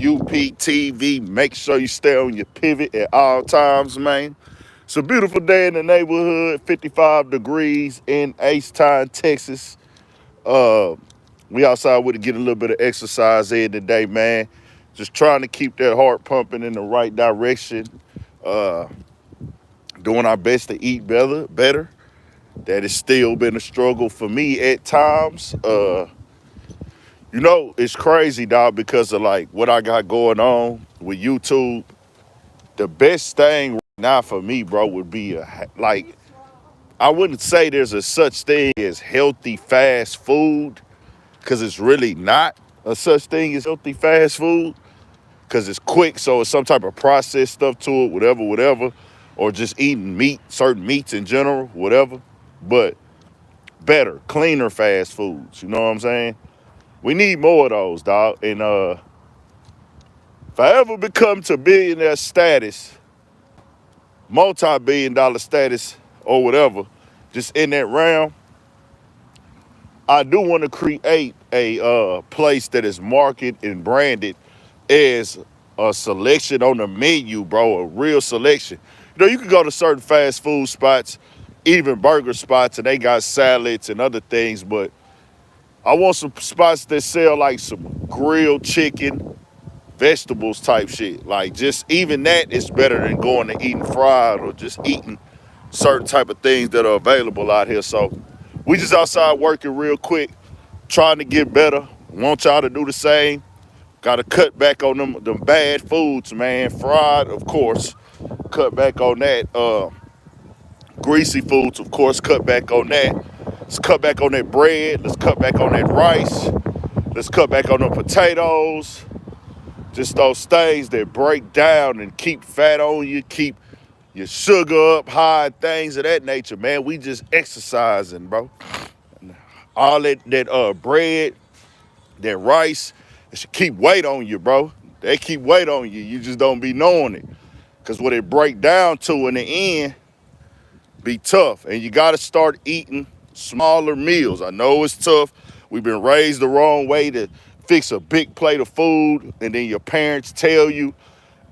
UPTV. Make sure you stay on your pivot at all times, man. It's a beautiful day in the neighborhood, 55 degrees in Town, Texas. Uh, we outside with to get a little bit of exercise in today, man. Just trying to keep that heart pumping in the right direction. Uh, Doing our best to eat better. That has still been a struggle for me at times. It's crazy, dog, because of like what I got going on with YouTube. The best thing right now for me, bro, would be I wouldn't say there's a such thing as healthy fast food, because it's really not a such thing as healthy fast food, because it's quick, so it's some type of processed stuff to it, whatever, or just eating meat, certain meats in general, whatever. But better, cleaner fast foods, you know what I'm saying? We need more of those, dog. And if I ever become to billionaire status, multi-billion-dollar status, or whatever, just in that realm, I do want to create a place that is marketed and branded as a selection on the menu, bro, a real selection. You can go to certain fast food spots, even burger spots, and they got salads and other things, but I want some spots that sell like some grilled chicken, vegetables type shit. Like, just even that is better than going to eating fried or just eating certain type of things that are available out here. So we just outside working real quick, trying to get better. Want y'all to do the same. Got to cut back on them bad foods, man. Fried, of course. Cut back on that. Greasy foods, of course. Cut back on that. Let's cut back on that bread. Let's cut back on that rice. Let's cut back on the potatoes. Just those things that break down and keep fat on you, keep your sugar up high, things of that nature, man. We just exercising, bro. All that bread, that rice, it should keep weight on you, bro. They keep weight on you. You just don't be knowing it. Because what it break down to in the end be tough. And you got to start eating smaller meals. I know it's tough. We've been raised the wrong way to fix a big plate of food, and then your parents tell you,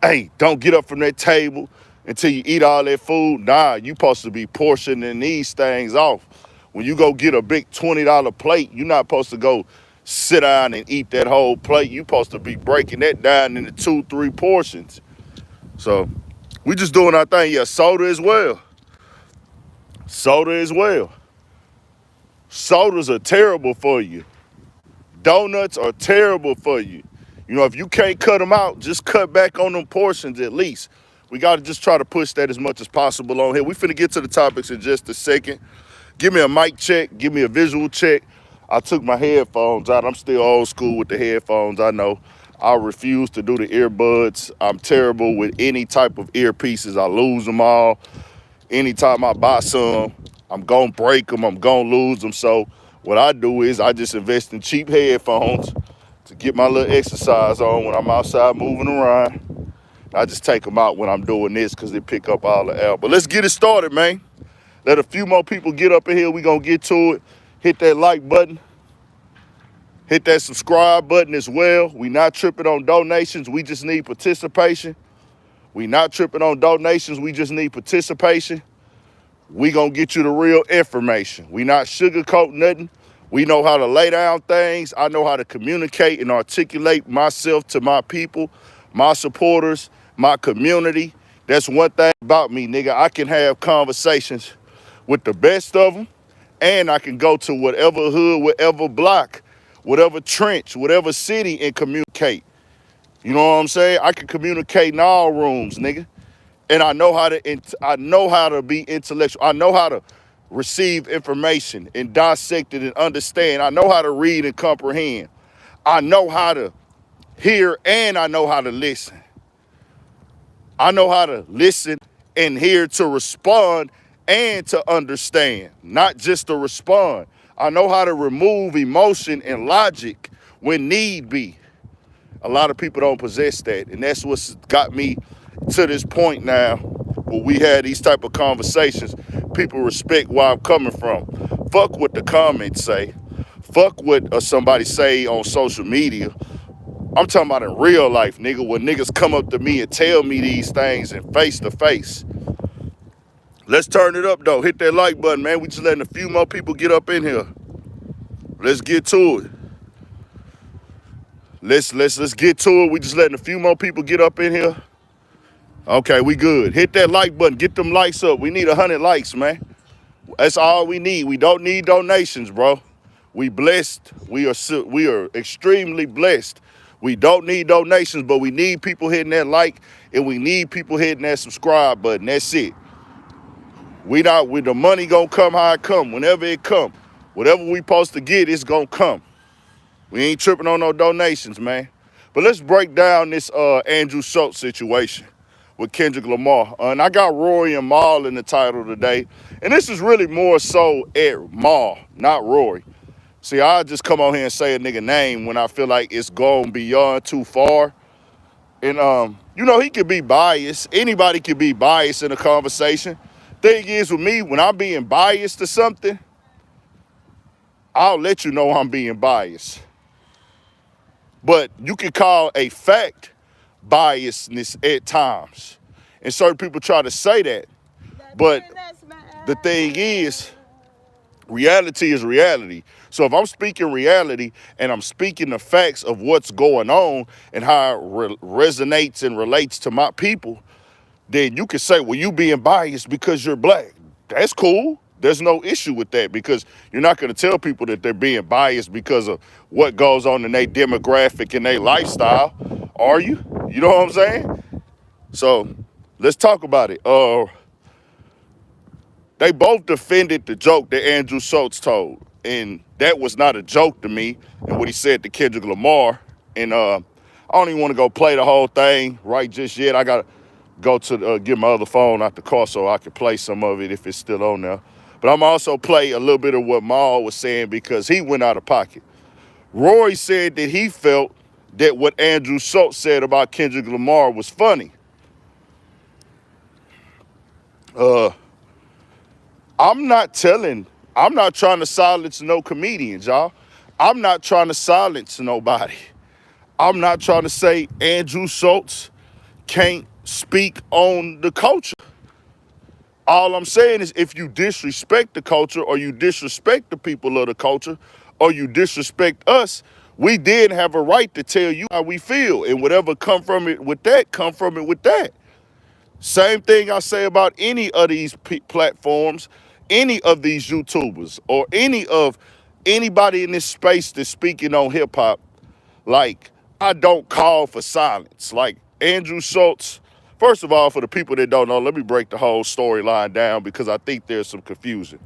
hey, don't get up from that table until you eat all that food. Nah, you supposed to be portioning these things off. When you go get a big $20 plate, you're not supposed to go sit down and eat that whole plate. You're supposed to be breaking that down into 2-3 portions. So we just doing our thing. Yeah, soda as well. Sodas are terrible for you. Donuts are terrible for you. If you can't cut them out, just cut back on them portions at least. We got to just try to push that as much as possible on here. We finna get to the topics in just a second. Give me a mic check. Give me a visual check. I took my headphones out. I'm still old school with the headphones, I know. I refuse to do the earbuds. I'm terrible with any type of earpieces. I lose them all. Anytime I buy some, I'm going to break them. I'm going to lose them. So what I do is I just invest in cheap headphones to get my little exercise on when I'm outside moving around. I just take them out when I'm doing this because they pick up all the air. But let's get it started, man. Let a few more people get up in here. We're going to get to it. Hit that like button. Hit that subscribe button as well. We not tripping on donations. We just need participation. We not tripping on donations. We just need participation. We gonna get you the real information. We not sugarcoat nothing. We know how to lay down things. I know how to communicate and articulate myself to my people, my supporters, my community. That's one thing about me, nigga. I can have conversations with the best of them, and I can go to whatever hood, whatever block, whatever trench, whatever city and communicate. You know what I'm saying? I can communicate in all rooms, nigga. And I know how to be intellectual. I know how to receive information and dissect it and understand. I know how to read and comprehend. I know how to hear and I know how to listen. I know how to listen and hear to respond and to understand, not just to respond. I know how to remove emotion and logic when need be. A lot of people don't possess that, and that's what's got me to this point now where we had these type of conversations. People respect where I'm coming from. Fuck what the comments say. Fuck what somebody say on social media. I'm talking about in real life, nigga, when niggas come up to me and tell me these things and face to face. Let's turn it up though. Hit that like button, man. We just letting a few more people get up in here. Let's get to it. Let's get to it. We just letting a few more people get up in here. Okay, we good. Hit that like button. Get them likes up. We need 100 likes, man. That's all we need. We don't need donations, bro. We blessed. We are extremely blessed. We don't need donations, but we need people hitting that like, and we need people hitting that subscribe button. That's it. With the money gonna come how it come. Whenever it come, whatever we supposed to get, it's gonna come. We ain't tripping on no donations, man. But let's break down this Andrew Schulz situation with Kendrick Lamar. And I got Rory and Maul in the title today. And this is really more so at Maul, not Rory. See, I just come on here and say a nigga name when I feel like it's gone beyond too far. And, you know, he could be biased. Anybody could be biased in a conversation. Thing is with me, when I'm being biased to something, I'll let you know I'm being biased. But you can call a fact biasness at times. And certain people try to say that. But the thing is, reality is reality. So if I'm speaking reality and I'm speaking the facts of what's going on and how it resonates and relates to my people, then you can say, well, you being biased because you're black. That's cool. There's no issue with that because you're not going to tell people that they're being biased because of what goes on in their demographic and their lifestyle, are you? You know what I'm saying? So let's talk about it. They both defended the joke that Andrew Schulz told, and that was not a joke to me, and what he said to Kendrick Lamar. And I don't even want to go play the whole thing right just yet. I got to go to get my other phone out the car so I can play some of it if it's still on there. But I'm also play a little bit of what Maul was saying because he went out of pocket. Rory said that he felt that what Andrew Schulz said about Kendrick Lamar was funny. I'm not trying to silence no comedians, y'all. I'm not trying to silence nobody. I'm not trying to say Andrew Schulz can't speak on the culture. All I'm saying is if you disrespect the culture or you disrespect the people of the culture or you disrespect us, we did have a right to tell you how we feel. And whatever come from it with that, come from it with that. Same thing I say about any of these platforms, any of these YouTubers, or anybody in this space that's speaking on hip hop. Like, I don't call for silence. Like Andrew Schulz, first of all, for the people that don't know, let me break the whole storyline down because I think there's some confusion.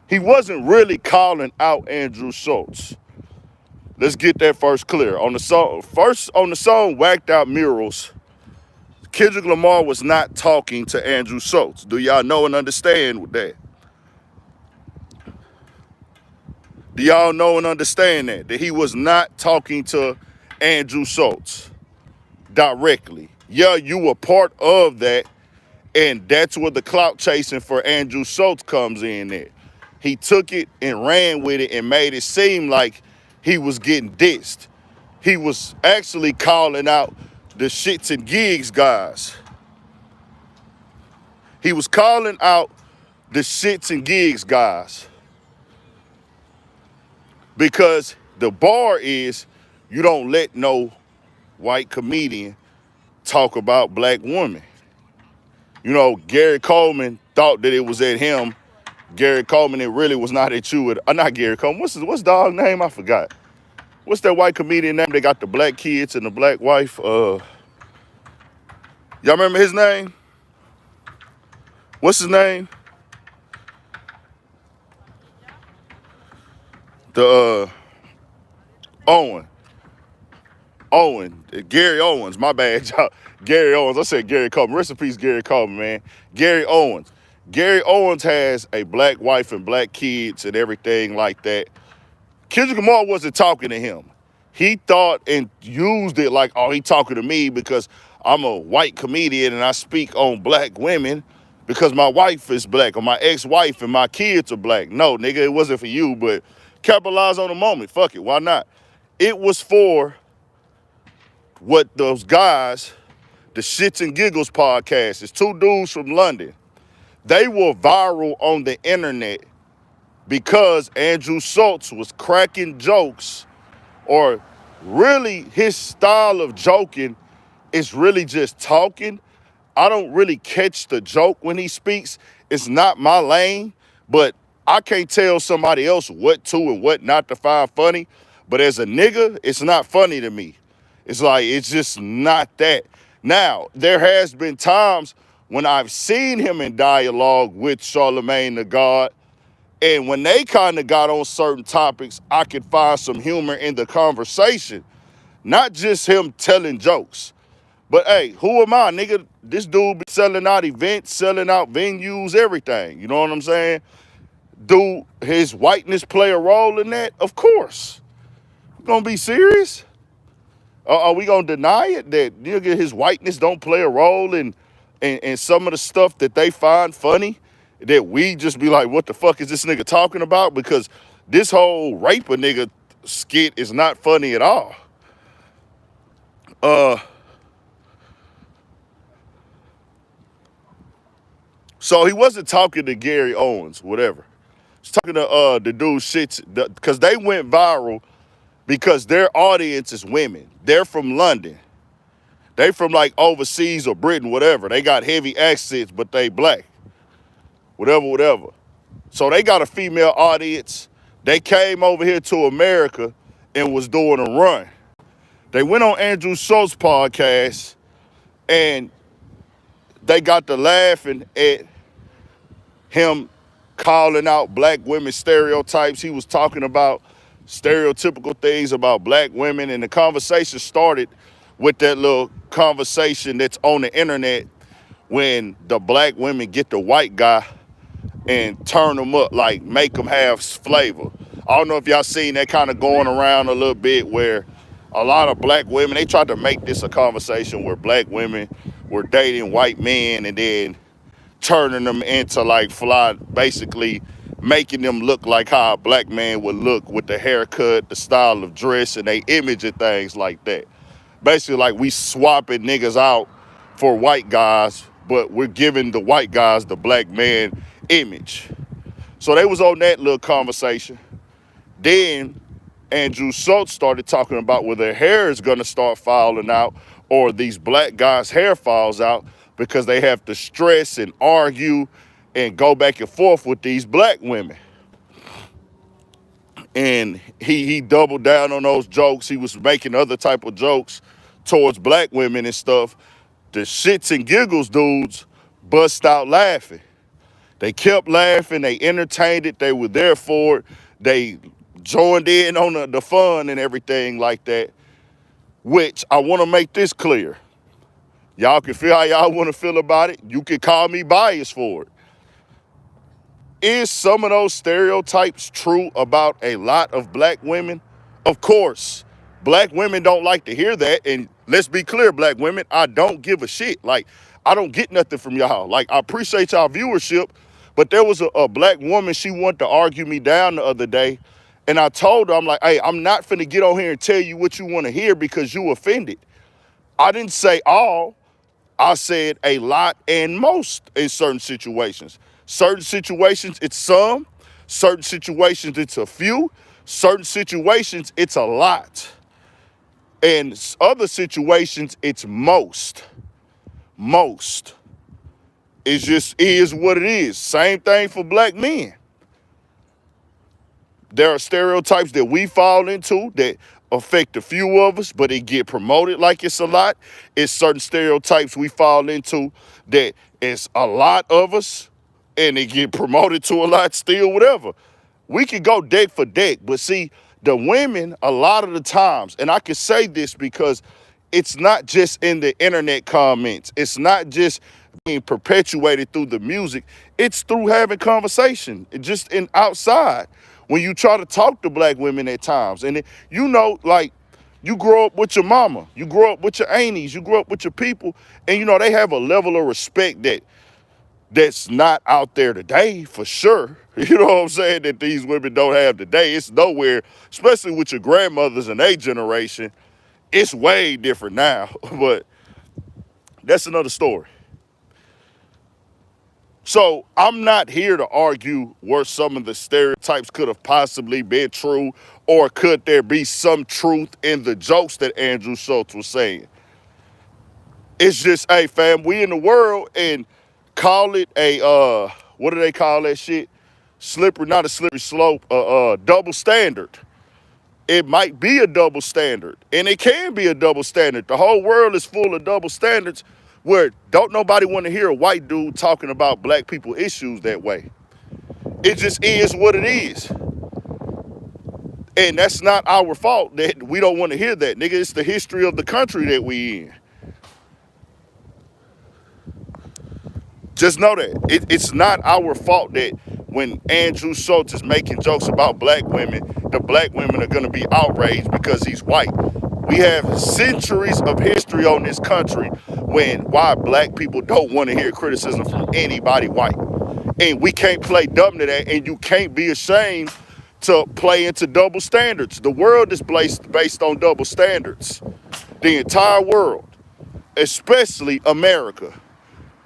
He wasn't really calling out Andrew Schulz. Let's get that first clear. On the song Whacked Out Murals, Kendrick Lamar was not talking to Andrew Schulz. Do y'all know and understand that? Do y'all know and understand that? That he was not talking to Andrew Schulz directly. Yeah, you were part of that, and that's where the clout chasing for Andrew Schulz comes in there. He took it and ran with it and made it seem like he was getting dissed. He was actually calling out the shits and gigs guys. He was calling out the shits and gigs guys. Because the bar is you don't let no white comedian talk about black women. You know, Gary Coleman thought that it was at him. Gary Coleman, it really was not at you. Not Gary Coleman. What's dog's name? I forgot. What's that white comedian name? They got the black kids and the black wife. Y'all remember his name? What's his name? Gary Owens, my bad, y'all. Gary Owens, I said Gary Coleman. Rest in peace, Gary Coleman, man. Gary Owens. Gary Owens has a black wife and black kids and everything like that. Kendrick Lamar wasn't talking to him. He thought and used it like, oh, he talking to me because I'm a white comedian and I speak on black women because my wife is black or my ex-wife and my kids are black. No, nigga, it wasn't for you, but capitalize on the moment. Fuck it, why not? It was for what those guys, the Shits and Giggles podcast, is two dudes from London. They were viral on the internet because Andrew Schulz was cracking jokes, or really his style of joking is really just talking. I don't really catch the joke when he speaks. It's not my lane, but I can't tell somebody else what to and what not to find funny. But as a nigga, it's not funny to me. It's like, it's just not that. Now, there has been times when I've seen him in dialogue with Charlemagne the God, and when they kind of got on certain topics, I could find some humor in the conversation, not just him telling jokes. But hey, who am I, nigga? This dude be selling out events, selling out venues, everything. You know what I'm saying? Do his whiteness play a role in that? Of course. You gonna be serious? Are we gonna deny it that nigga, his whiteness don't play a role in some of the stuff that they find funny? That we just be like, what the fuck is this nigga talking about? Because this whole rape a nigga skit is not funny at all. So he wasn't talking to Gary Owens, whatever. He's talking to the dude Shits, because they went viral because their audience is women. They're from London. They from like overseas or Britain, whatever. They got heavy accents, but they black. Whatever. So they got a female audience. They came over here to America and was doing a run. They went on Andrew Schulz podcast and they got to laughing at him calling out black women stereotypes. He was talking about stereotypical things about black women, and the conversation started with that little conversation that's on the internet when the black women get the white guy and turn them up, like make them have flavor. I don't know if y'all seen that kind of going around a little bit, where a lot of black women, they tried to make this a conversation where black women were dating white men and then turning them into like fly, basically making them look like how a black man would look with the haircut, the style of dress, and they image and things like that. Basically like we swapping niggas out for white guys, but we're giving the white guys the black man image. So they was on that little conversation. Then Andrew Schulz started talking about where their hair is gonna start falling out, or these black guys' hair falls out because they have to stress and argue and go back and forth with these black women. And he doubled down on those jokes. He was making other type of jokes towards black women and stuff. The Shits and Giggles dudes bust out laughing. They kept laughing. They entertained it. They were there for it. They joined in on the fun and everything like that, which I want to make this clear. Y'all can feel how y'all want to feel about it. You can call me biased for it. Is some of those stereotypes true about a lot of black women? Of course. Black women don't like to hear that. And let's be clear, black women, I don't give a shit. Like, I don't get nothing from y'all. Like, I appreciate y'all viewership, but there was a black woman, she wanted to argue me down the other day. And I told her, I'm like, hey, I'm not finna get on here and tell you what you want to hear because you offended. I didn't say all. I said a lot and most in certain situations. Certain situations, it's some. Certain situations, it's a few. Certain situations, it's a lot. And other situations, it's most. Most. It just is what it is. Same thing for black men. There are stereotypes that we fall into that affect a few of us, but it get promoted like it's a lot. It's certain stereotypes we fall into that it's a lot of us and it get promoted to a lot still, whatever. We could go deck for deck, but see, the women, a lot of the times, and I can say this because it's not just in the internet comments. It's not just being perpetuated through the music. It's through having conversation, just in outside. When you try to talk to black women at times, and you know, like, you grow up with your mama, you grow up with your aunties, you grow up with your people, and you know, they have a level of respect that's not out there today, for sure. You know what I'm saying? That these women don't have today. It's nowhere, especially with your grandmothers and their generation. It's way different now, but that's another story. So I'm not here to argue where some of the stereotypes could have possibly been true, or could there be some truth in the jokes that Andrew Schulz was saying. It's just, hey fam, we in the world, and call it a what do they call that shit? Slippery, not a slippery slope, double standard. It might be a double standard, and it can be a double standard. The whole world is full of double standards where don't nobody want to hear a white dude talking about black people issues that way. It just is what it is. And that's not our fault that we don't want to hear that, nigga. It's the history of the country that we in. Just know that. It's not our fault that when Andrew Schulz is making jokes about black women, the black women are going to be outraged because he's white. We have centuries of history on this country why black people don't want to hear criticism from anybody white. And we can't play dumb to that, and you can't be ashamed to play into double standards. The world is based on double standards. The entire world, especially America.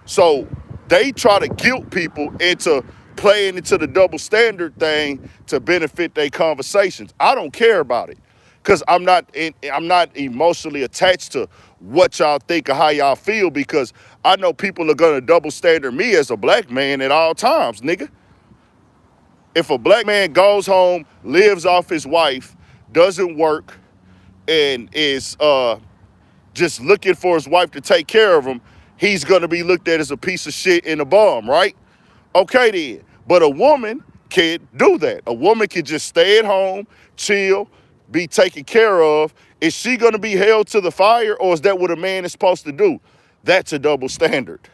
So they try to guilt people into playing into the double standard thing to benefit their conversations. I don't care about it because I'm not emotionally attached to what y'all think or how y'all feel, because I know people are gonna double standard me as a black man at all times, nigga. If a black man goes home, lives off his wife, doesn't work, and is just looking for his wife to take care of him, he's gonna be looked at as a piece of shit and a bum, right? Okay then. But a woman can't do that. A woman can just stay at home, chill, be taken care of. Is she gonna be held to the fire, or is that what a man is supposed to do? That's a double standard.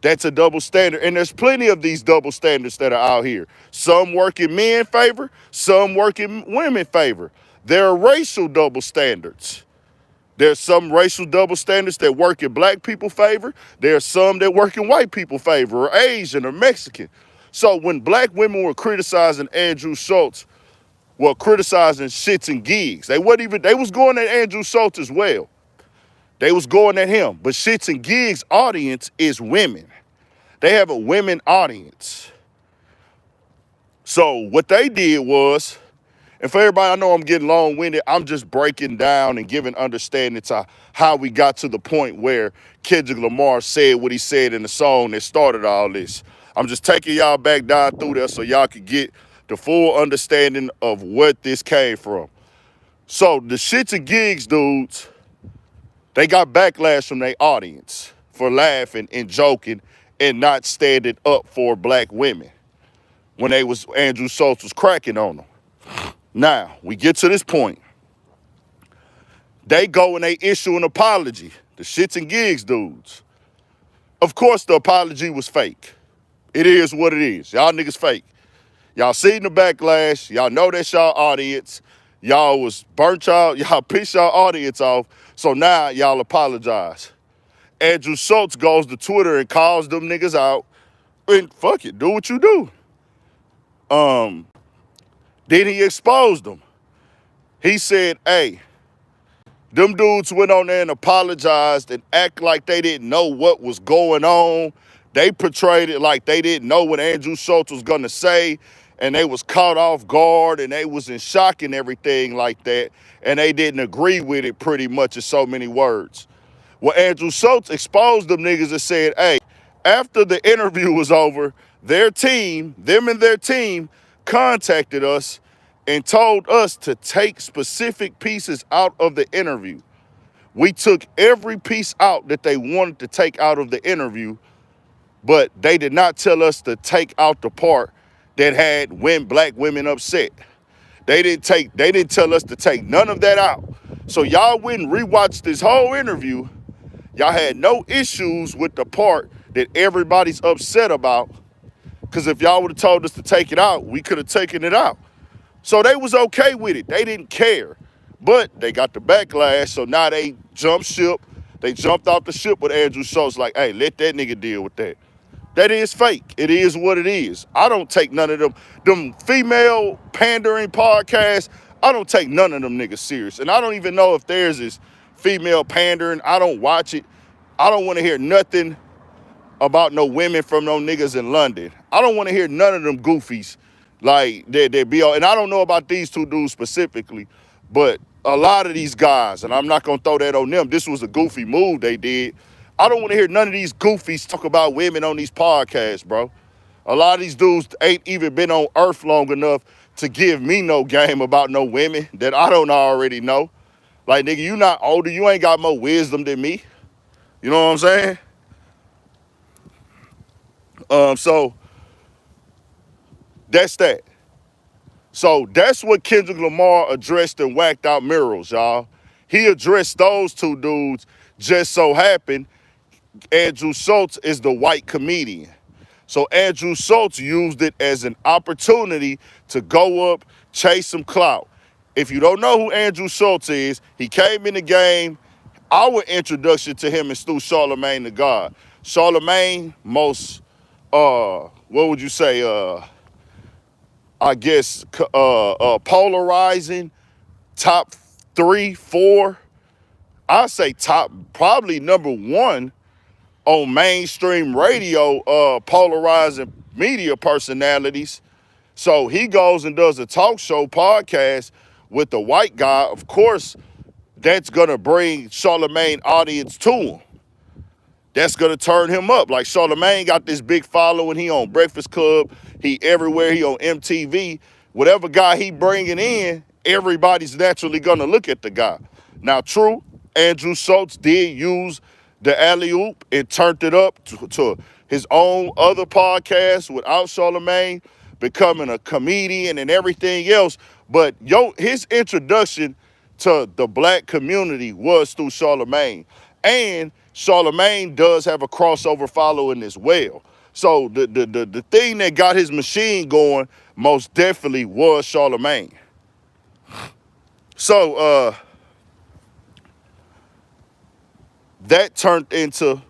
That's a double standard. And there's plenty of these double standards that are out here. Some work in men's favor, some work in women's favor. There are racial double standards. There's some racial double standards that work in black people's favor. There's some that work in white people's favor, or Asian or Mexican. So when black women were criticizing Andrew Schulz, well, criticizing shits and gigs, they was going at Andrew Schulz as well. They was going at him. But shits and gigs audience is women. They have a women audience. So what they did was, and for everybody, I know I'm getting long-winded, I'm just breaking down and giving understanding to how we got to the point where Kendrick Lamar said what he said in the song that started all this. I'm just taking y'all back down through there so y'all could get the full understanding of what this came from. So the shits and gigs dudes, they got backlash from their audience for laughing and joking and not standing up for black women when Andrew Schulz was cracking on them. Now, we get to this point. They go and they issue an apology, the shits and gigs dudes. Of course, the apology was fake. It is what it is. Y'all niggas fake. Y'all seen the backlash. Y'all know that's y'all audience. Y'all was y'all pissed y'all audience off. So now y'all apologize. Andrew Schulz goes to Twitter and calls them niggas out. And fuck it, do what you do. Then he exposed them. He said, hey, them dudes went on there and apologized and act like they didn't know what was going on. They portrayed it like they didn't know what Andrew Schulz was gonna say, and they was caught off guard and they was in shock and everything like that, and they didn't agree with it pretty much in so many words. Well, Andrew Schulz exposed them niggas and said, hey, after the interview was over, them and their team contacted us and told us to take specific pieces out of the interview. We took every piece out that they wanted to take out of the interview, but they did not tell us to take out the part that had black women upset. They didn't tell us to take none of that out. So y'all went and rewatched this whole interview. Y'all had no issues with the part that everybody's upset about, because if y'all would have told us to take it out, we could have taken it out. So they was okay with it. They didn't care. But they got the backlash, so now they jumped ship. They jumped off the ship with Andrew Schulz like, hey, let that nigga deal with that. That is fake. It is what it is. I don't take none of them female pandering podcasts. I don't take none of them niggas serious. And I don't even know if theirs is female pandering. I don't watch it. I don't want to hear nothing about no women from no niggas in London. I don't want to hear none of them goofies like they be all, and I don't know about these two dudes specifically, but a lot of these guys, and I'm not gonna throw that on them. This was a goofy move they did. I don't want to hear none of these goofies talk about women on these podcasts, bro. A lot of these dudes ain't even been on earth long enough to give me no game about no women that I don't already know. Like, nigga, you not older, you ain't got more wisdom than me. You know what I'm saying? So that's that. So that's what Kendrick Lamar addressed in Whacked Out Murals, y'all. He addressed those two dudes. Just so happened, Andrew Schulz is the white comedian. So Andrew Schulz used it as an opportunity to go up, chase some clout. If you don't know who Andrew Schulz is, he came in the game. Our introduction to him is through Charlemagne the God. Charlemagne, most, what would you say, I guess, polarizing, top 3, 4, I say top, probably number 1 on mainstream radio, polarizing media personalities. So he goes and does a talk show podcast with the white guy. Of course, that's going to bring Charlemagne audience to him. That's going to turn him up. Like, Charlemagne got this big following. He on Breakfast Club. He everywhere. He on MTV. Whatever guy he bringing in, everybody's naturally going to look at the guy. Now, true, Andrew Schulz did use the alley-oop and turned it up to his own other podcast without Charlemagne, becoming a comedian and everything else. But his introduction to the black community was through Charlemagne. And Charlemagne does have a crossover following as well. So the thing that got his machine going most definitely was Charlemagne. So that turned into,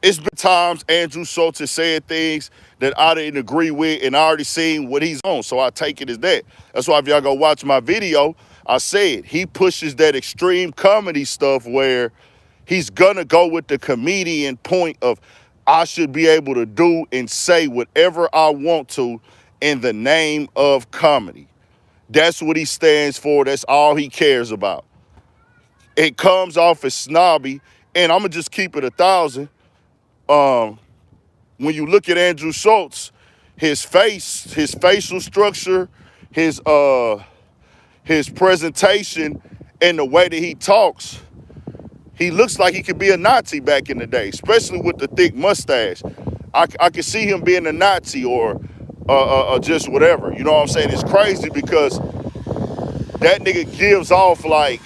it's been times Andrew Schulz has said things that I didn't agree with, and I already seen what he's on, so I take it as that. That's why if y'all go watch my video, I said he pushes that extreme comedy stuff where he's gonna go with the comedian point of, I should be able to do and say whatever I want to in the name of comedy. That's what he stands for. That's all he cares about. It comes off as snobby, and I'm gonna just keep it 1,000. When you look at Andrew Schulz, his face, his facial structure, his presentation, and the way that he talks, he looks like he could be a Nazi back in the day, especially with the thick mustache. I could see him being a Nazi or just whatever. You know what I'm saying? It's crazy because that nigga gives off like,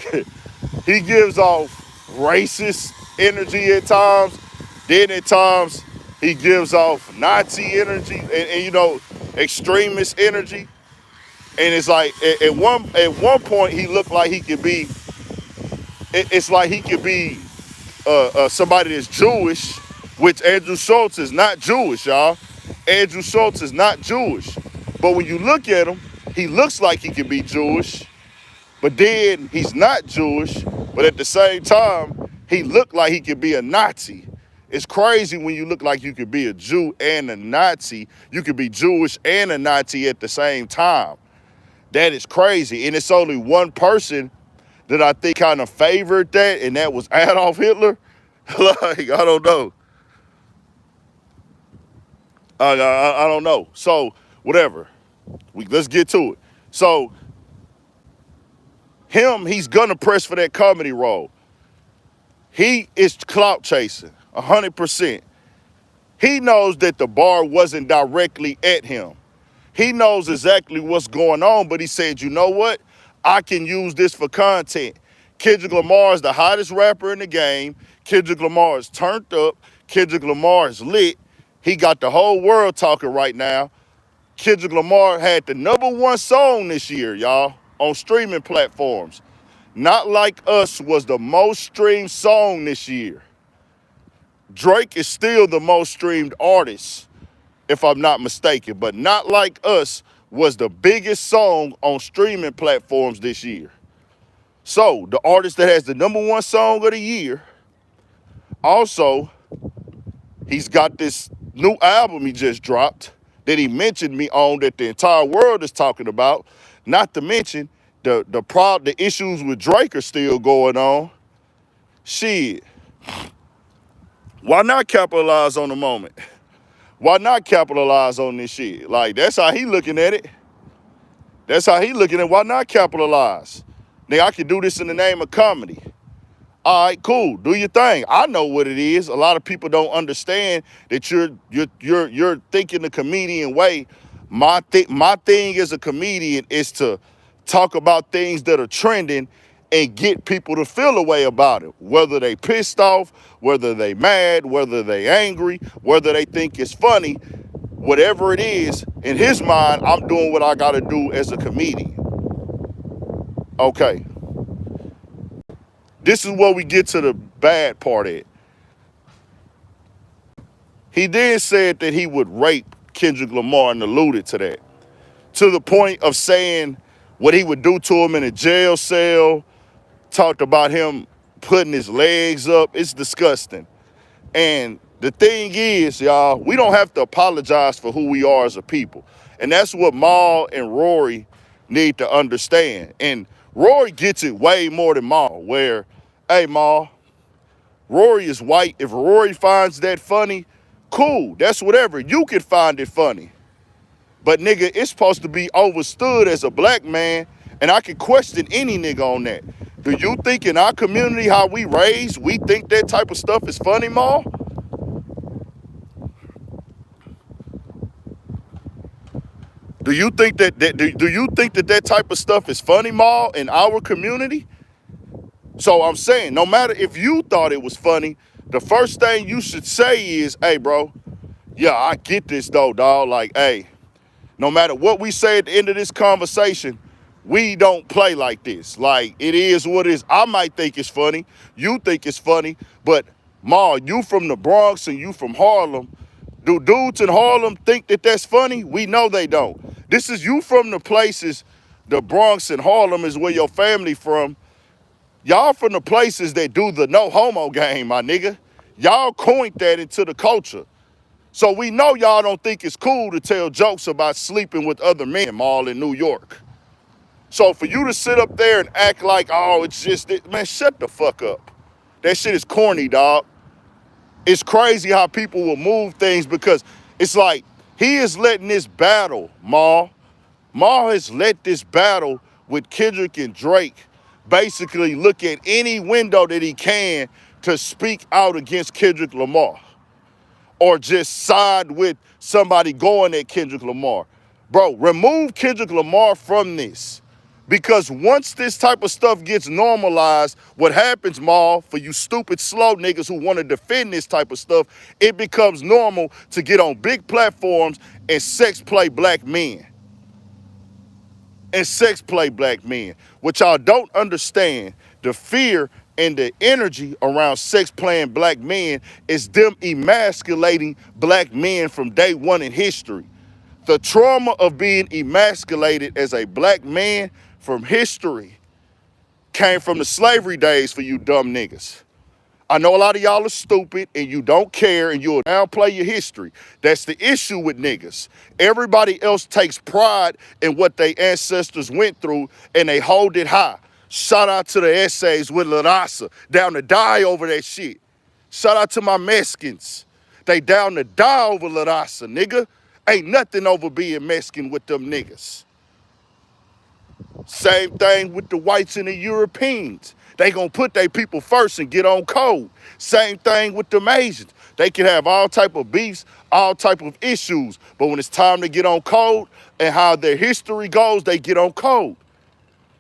he gives off racist energy at times. Then at times, he gives off Nazi energy and extremist energy. And it's like, at one point, he looked like he could be, it's like he could be somebody that's Jewish, which Andrew Schulz is not Jewish, y'all. Andrew Schulz is not Jewish. But when you look at him, he looks like he could be Jewish, but then he's not Jewish, but at the same time, he looked like he could be a Nazi. It's crazy when you look like you could be a Jew and a Nazi. You could be Jewish and a Nazi at the same time. That is crazy. And it's only one person that I think kind of favored that, and that was Adolf Hitler. Like, I don't know. I don't know. So, whatever. Let's get to it. So, he's gonna press for that comedy role. He is clout chasing, 100%. He knows that the bar wasn't directly at him. He knows exactly what's going on, but he said, you know what? I can use this for content. Kendrick Lamar is the hottest rapper in the game. Kendrick Lamar is turned up. Kendrick Lamar is lit. He got the whole world talking right now. Kendrick Lamar had the #1 song this year, y'all, on streaming platforms. Not Like Us was the most streamed song this year. Drake is still the most streamed artist, if I'm not mistaken, but Not Like Us was the biggest song on streaming platforms this year. So the artist that has the #1 song of the year, also, he's got this new album he just dropped that he mentioned me on that the entire world is talking about. Not to mention the issues with Drake are still going on. Shit. Why not capitalize on the moment? Why not capitalize on this shit? Like, that's how he looking at it. That's how he looking at it. Why not capitalize? Nigga, I can do this in the name of comedy. All right, cool. Do your thing. I know what it is. A lot of people don't understand that you're thinking the comedian way. My thing as a comedian is to talk about things that are trending and get people to feel a way about it. Whether they pissed off, whether they mad, whether they angry, whether they think it's funny, whatever it is, in his mind, I'm doing what I gotta do as a comedian. Okay. This is where we get to the bad part of it. He then said that he would rape Kendrick Lamar and alluded to that. To the point of saying what he would do to him in a jail cell, talked about him putting his legs up. It's disgusting. And the thing is, y'all, we don't have to apologize for who we are as a people. And that's what Maul and Rory need to understand. And Rory gets it way more than Maul, where, hey, Maul, Rory is white. If Rory finds that funny, cool, that's whatever. You can find it funny. But nigga, it's supposed to be understood as a black man, and I can question any nigga on that. Do you think in our community, how we raised, we think that type of stuff is funny, Maul? Do you think that type of stuff is funny, Maul, in our community? So I'm saying, no matter if you thought it was funny, the first thing you should say is, hey, bro, yeah, I get this though, dog. Like, hey, no matter what we say at the end of this conversation, we don't play like this. Like, it is what it is. I might think it's funny. You think it's funny. But, Ma, you from the Bronx and you from Harlem. Do dudes in Harlem think that that's funny? We know they don't. This is you from the places, the Bronx and Harlem is where your family from. Y'all from the places that do the no homo game, my nigga. Y'all coined that into the culture. So we know y'all don't think it's cool to tell jokes about sleeping with other men all in New York. So for you to sit up there and act like, oh, it's just, man, shut the fuck up. That shit is corny, dog. It's crazy how people will move things because it's like he is letting this battle, Maul has let this battle with Kendrick and Drake basically look at any window that he can to speak out against Kendrick Lamar or just side with somebody going at Kendrick Lamar. Bro, remove Kendrick Lamar from this. Because once this type of stuff gets normalized, what happens, Maul, for you stupid, slow niggas who want to defend this type of stuff, it becomes normal to get on big platforms and sex play black men. What y'all don't understand, the fear and the energy around sex playing black men is them emasculating black men from day one in history. The trauma of being emasculated as a black man from history came from the slavery days for you dumb niggas. I know a lot of y'all are stupid and you don't care and you'll downplay your history. That's the issue with niggas. Everybody else takes pride in what their ancestors went through and they hold it high. Shout out to the essays with Larasa, down to die over that shit. Shout out to my Mexicans. They down to die over Larasa, nigga. Ain't nothing over being Mexican with them niggas. Same thing with the whites and the Europeans. They gonna put their people first and get on code. Same thing with them Asians. They can have all type of beefs, all type of issues, but when it's time to get on code and how their history goes, they get on code.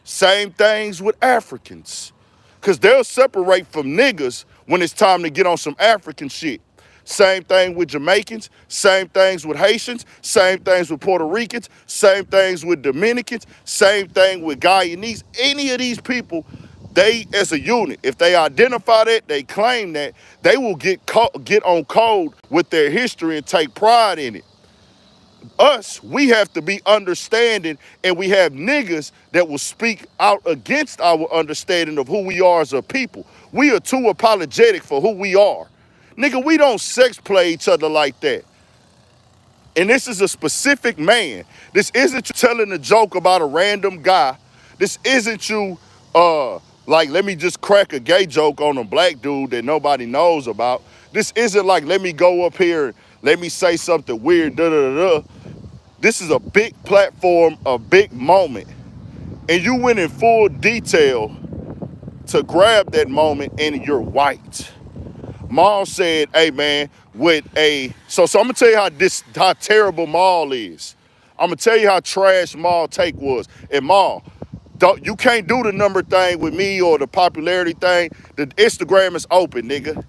Same things with Africans. Cause they'll separate from niggas when it's time to get on some African shit. Same thing with Jamaicans, same things with Haitians, same things with Puerto Ricans, same things with Dominicans, same thing with Guyanese. Any of these people, they as a unit, if they identify that, they claim that, they will get on code with their history and take pride in it. We have to be understanding, and we have niggas that will speak out against our understanding of who we are as a people. We are too apologetic for who we are. Nigga, we don't sex play each other like that. And this is a specific man. This isn't you telling a joke about a random guy. This isn't you, like, let me just crack a gay joke on a black dude that nobody knows about. This isn't like, let me go up here and let me say something weird, da-da-da-da. This is a big platform, a big moment. And you went in full detail to grab that moment, and you're white. Maul said, hey man, so I'm gonna tell you how terrible Maul is. I'm gonna tell you how trash Maul take was. And Maul, you can't do the number thing with me or the popularity thing. The Instagram is open, nigga.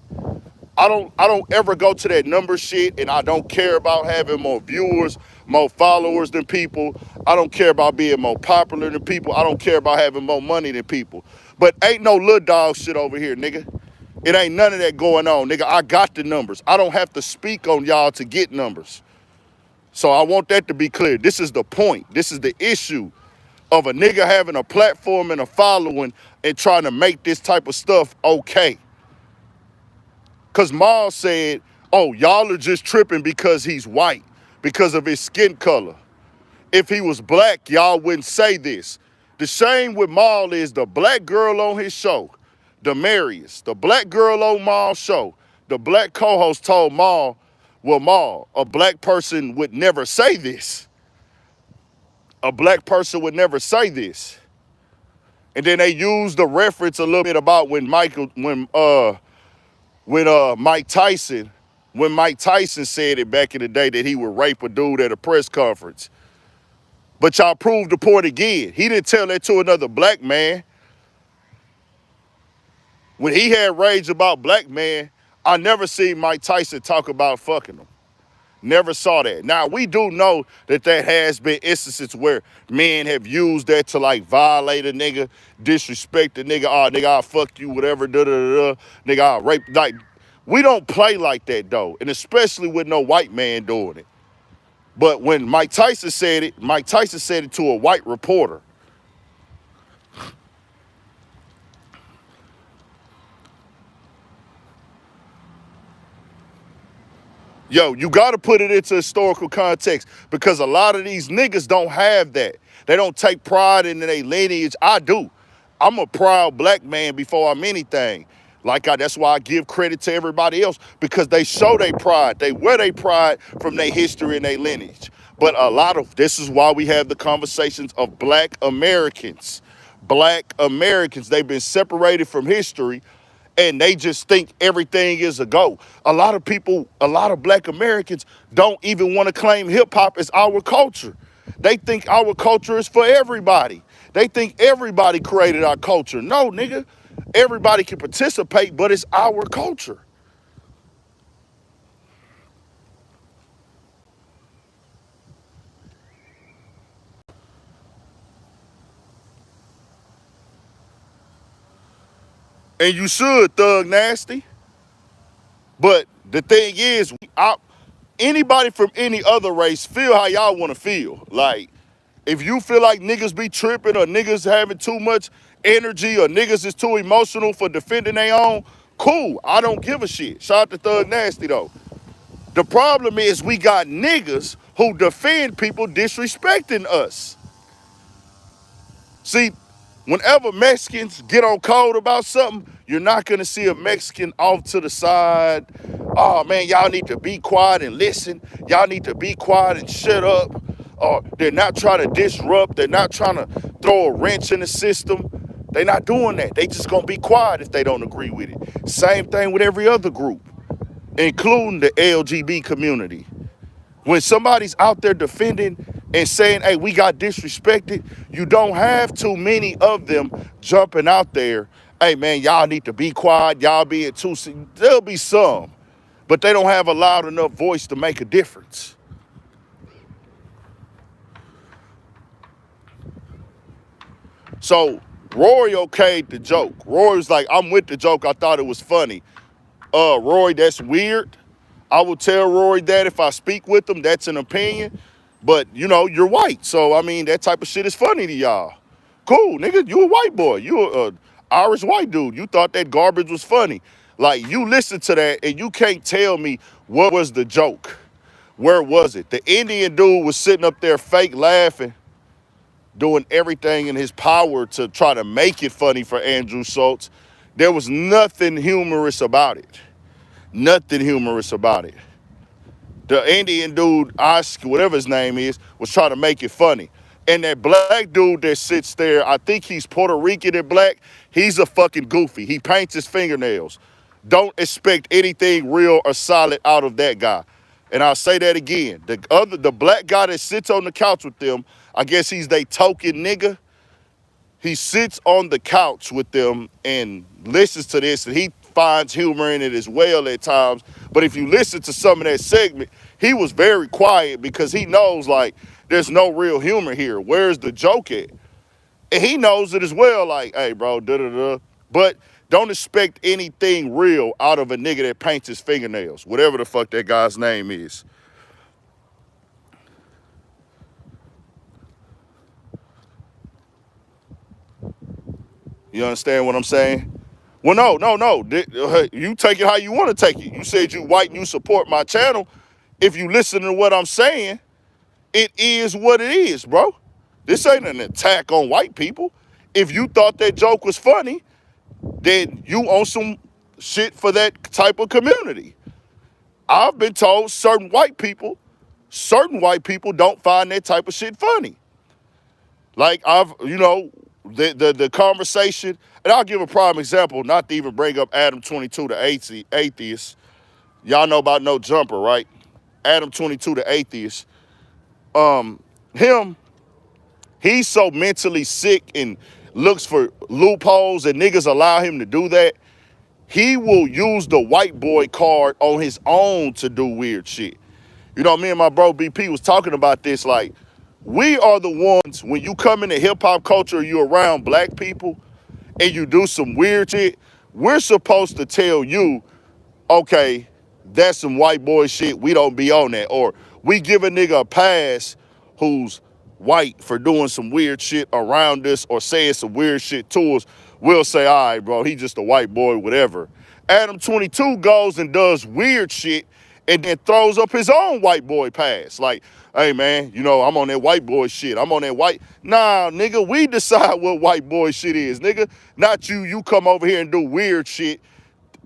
I don't ever go to that number shit, and I don't care about having more viewers, more followers than people. I don't care about being more popular than people. I don't care about having more money than people. But ain't no little dog shit over here, nigga. It ain't none of that going on, nigga. I got the numbers. I don't have to speak on y'all to get numbers. So I want that to be clear. This is the point. This is the issue of a nigga having a platform and a following and trying to make this type of stuff okay. Because Maul said, oh, y'all are just tripping because he's white, because of his skin color. If he was black, y'all wouldn't say this. The shame with Maul is the black girl on his show, Demarius, the black girl on Maul's show, the black co-host told Maul, well, Maul, a black person would never say this. A black person would never say this. And then they used the reference a little bit about when Mike Tyson said it back in the day that he would rape a dude at a press conference. But y'all proved the point again. He didn't tell that to another black man. When he had rage about black men, I never seen Mike Tyson talk about fucking them. Never saw that. Now, we do know that there has been instances where men have used that to, like, violate a nigga, disrespect a nigga, oh, nigga, I'll fuck you, whatever, da-da-da-da, nigga, I'll rape. Like, we don't play like that, though, and especially with no white man doing it. But when Mike Tyson said it to a white reporter. Yo, you got to put it into historical context because a lot of these niggas don't have that. They don't take pride in their lineage. I do. I'm a proud black man before I'm anything. That's why I give credit to everybody else because they show their pride. They wear their pride from their history and their lineage. But this is why we have the conversations of black Americans. Black Americans, they've been separated from history and they just think everything is a go. A lot of black Americans don't even want to claim hip hop as our culture. They think our culture is for everybody. They think everybody created our culture. No, nigga, everybody can participate, but it's our culture. And you should, Thug Nasty. But the thing is, anybody from any other race feel how y'all want to feel. Like, if you feel like niggas be tripping or niggas having too much energy or niggas is too emotional for defending their own, cool. I don't give a shit. Shout out to Thug Nasty, though. The problem is we got niggas who defend people disrespecting us. See, whenever Mexicans get on code about something, you're not going to see a Mexican off to the side. Oh, man, y'all need to be quiet and listen. Y'all need to be quiet and shut up. Or they're not trying to disrupt. They're not trying to throw a wrench in the system. They're not doing that. They just going to be quiet if they don't agree with it. Same thing with every other group, including the LGBT community. When somebody's out there defending and saying, hey, we got disrespected, you don't have too many of them jumping out there. Hey, man, y'all need to be quiet. Y'all being too... There'll be some, but they don't have a loud enough voice to make a difference. So Rory okayed the joke. Rory was like, I'm with the joke. I thought it was funny. Rory, that's weird. I will tell Rory that if I speak with him, that's an opinion. But, you know, you're white. So, I mean, that type of shit is funny to y'all. Cool, nigga, you a white boy. You a Irish white dude. You thought that garbage was funny. Like, you listen to that and you can't tell me what was the joke. Where was it? The Indian dude was sitting up there fake laughing, doing everything in his power to try to make it funny for Andrew Schulz. There was nothing humorous about it. Nothing humorous about it. The Indian dude, Oscar, whatever his name is, was trying to make it funny. And that black dude that sits there, I think he's Puerto Rican and black, he's a fucking goofy. He paints his fingernails. Don't expect anything real or solid out of that guy. And I'll say that again. The black guy that sits on the couch with them, I guess he's they token nigga. He sits on the couch with them and listens to this, and he finds humor in it as well at times. But if you listen to some of that segment, he was very quiet because he knows, like, there's no real humor here. Where's the joke at? And he knows it as well, like, hey, bro, da-da-da. But don't expect anything real out of a nigga that paints his fingernails, whatever the fuck that guy's name is. You understand what I'm saying? Well, no. You take it how you want to take it. You said you white and you support my channel. If you listen to what I'm saying, it is what it is, bro. This ain't an attack on white people. If you thought that joke was funny, then you on some shit for that type of community. I've been told certain white people don't find that type of shit funny. Like the conversation, and I'll give a prime example, not to even bring up Adam 22, the atheist. Y'all know about No Jumper, right? Adam 22, the atheist. He's so mentally sick and looks for loopholes and niggas allow him to do that. He will use the white boy card on his own to do weird shit. You know, me and my bro BP was talking about this, like, we are the ones, when you come into hip-hop culture, you're around black people, and you do some weird shit, we're supposed to tell you, okay, that's some white boy shit, we don't be on that. Or we give a nigga a pass who's white for doing some weird shit around us or saying some weird shit to us. We'll say, all right, bro, he just a white boy, whatever. Adam 22 goes and does weird shit and then throws up his own white boy pass. Like, hey, man, you know, I'm on that white boy shit. I'm on that white. Nah, nigga, we decide what white boy shit is, nigga. Not you. You come over here and do weird shit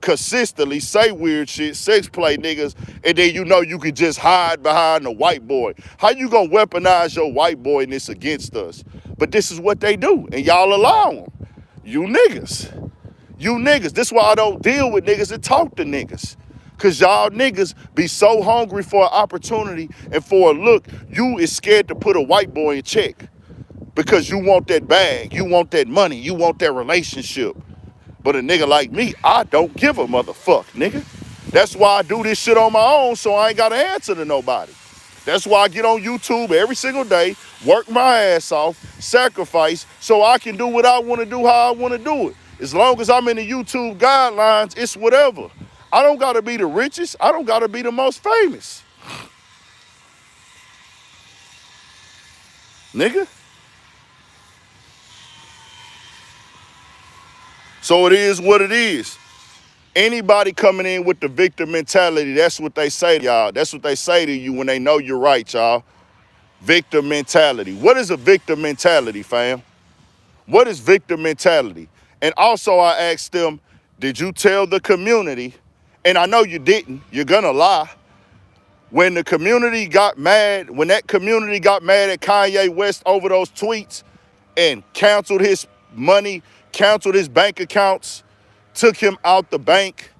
consistently, say weird shit, sex play niggas, and then you know you could just hide behind the white boy. How you gonna weaponize your white boyness against us? But this is what they do, and y'all allow them. You niggas. You niggas. This is why I don't deal with niggas and talk to niggas. Cause y'all niggas be so hungry for an opportunity and for a look, you is scared to put a white boy in check. Because you want that bag, you want that money, you want that relationship. But a nigga like me, I don't give a motherfuck, nigga. That's why I do this shit on my own, so I ain't got to answer to nobody. That's why I get on YouTube every single day, work my ass off, sacrifice, so I can do what I want to do, how I want to do it. As long as I'm in the YouTube guidelines, it's whatever. I don't got to be the richest. I don't got to be the most famous. Nigga. So it is what it is. Anybody coming in with the victim mentality, that's what they say to y'all. That's what they say to you when they know you're right, y'all. Victim mentality. What is a victim mentality, fam? What is victim mentality? And also I asked them, did you tell the community, and I know you didn't, you're gonna lie, when the community got mad, when that community got mad at Kanye West over those tweets and canceled his money, canceled his bank accounts, took him out the bank,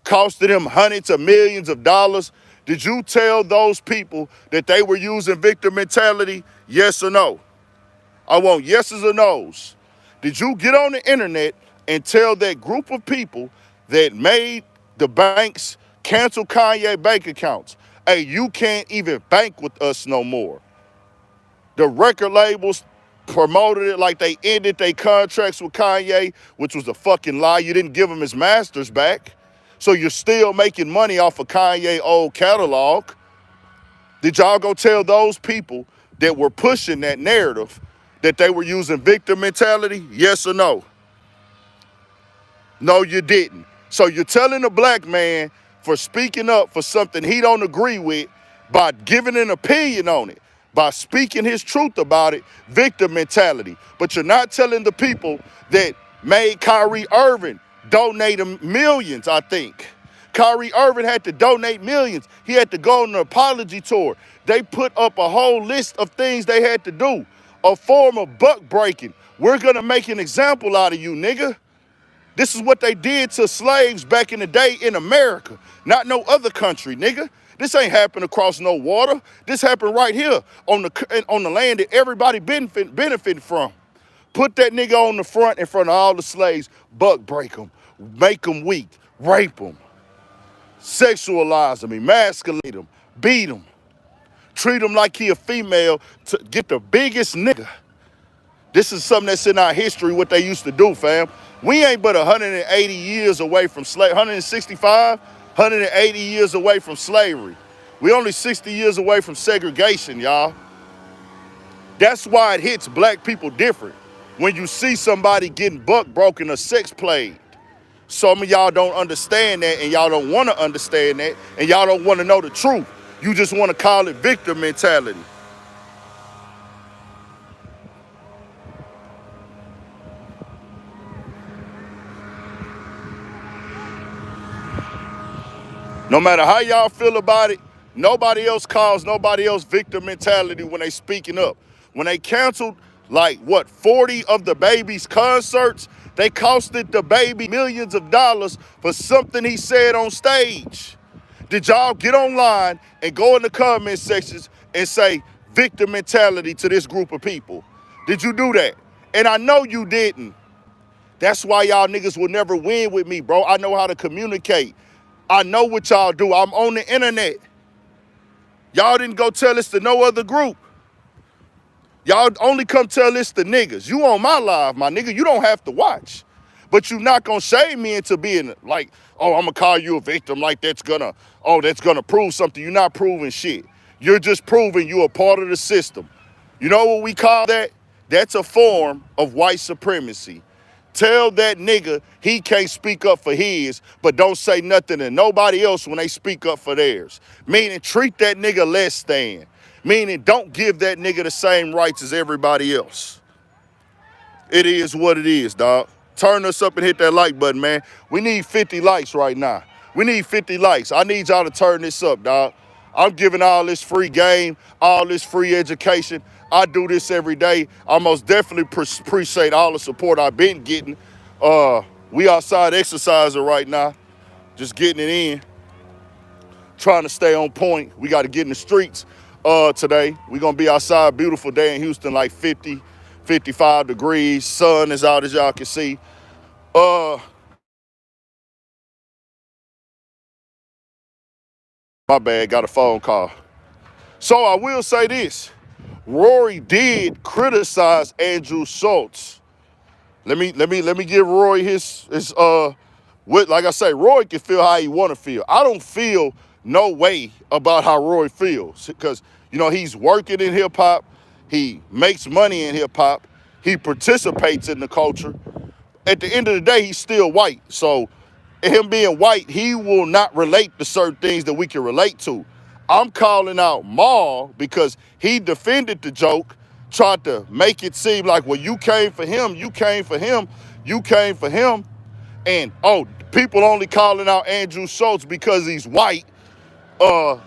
costed him hundreds of millions of dollars. Did you tell those people that they were using victim mentality? Yes or no? I want yeses or nos. Did you get on the internet and tell that group of people that made the banks cancel Kanye bank accounts, hey, you can't even bank with us no more? The record labels promoted it like they ended their contracts with Kanye, which was a fucking lie. You didn't give him his masters back. So you're still making money off of Kanye old catalog. Did y'all go tell those people that were pushing that narrative that they were using victim mentality? Yes or no? No, you didn't. So you're telling a black man for speaking up for something he don't agree with by giving an opinion on it, by speaking his truth about it, victim mentality. But you're not telling the people that made Kyrie Irving donate him millions, I think. Kyrie Irving had to donate millions. He had to go on an apology tour. They put up a whole list of things they had to do. A form of buck breaking. We're gonna make an example out of you, nigga. This is what they did to slaves back in the day in America, not no other country, nigga. This ain't happened across no water. This happened right here on the land that everybody benefited from. Put that nigga on the front in front of all the slaves, buck break them, make them weak, rape them, sexualize them, emasculate them, beat them, treat them like he a female to get the biggest nigga. This is something that's in our history, what they used to do, fam. We ain't but 180 years away from slavery, 165, 180 years away from slavery. We only 60 years away from segregation, y'all. That's why it hits black people different when you see somebody getting buck broken or sex played. Some of y'all don't understand that, and y'all don't want to understand that, and y'all don't want to know the truth. You just want to call it victim mentality. No matter how y'all feel about it, nobody else calls nobody else victim mentality when they speaking up. When they canceled, like, what, 40 of the baby's concerts, they costed the baby millions of dollars for something he said on stage. Did y'all get online and go in the comment sections and say victim mentality to this group of people? Did you do that? And I know you didn't. That's why y'all niggas will never win with me, bro. I know how to communicate. I know what y'all do. I'm on the internet. Y'all didn't go tell this to no other group. Y'all only come tell this to niggas. You on my live, my nigga. You don't have to watch. But you not gonna shame me into being like, oh, I'm gonna call you a victim, like that's gonna prove something. You're not proving shit. You're just proving you're a part of the system. You know what we call that? That's a form of white supremacy. Tell that nigga he can't speak up for his, but don't say nothing to nobody else when they speak up for theirs. Meaning treat that nigga less than. Meaning don't give that nigga the same rights as everybody else. It is what it is, dog. Turn us up and hit that like button, man. We need 50 likes right now. We need 50 likes. I need y'all to turn this up, dog. I'm giving all this free game, all this free education. I do this every day. I most definitely appreciate all the support I've been getting. We outside exercising right now, just getting it in, trying to stay on point. We got to get in the streets today. We're going to be outside, beautiful day in Houston, like 50, 55 degrees. Sun is out as y'all can see. My bad, got a phone call. So I will say this. Rory did criticize Andrew Schulz. Let me give Rory his like I say, Rory can feel how he want to feel. I don't feel no way about how Rory feels because, you know, he's working in hip hop. He makes money in hip hop. He participates in the culture. At the end of the day, he's still white. So him being white, he will not relate to certain things that we can relate to. I'm calling out Maul because he defended the joke, tried to make it seem like, well, you came for him, you came for him, you came for him. And, oh, people only calling out Andrew Schulz because he's white.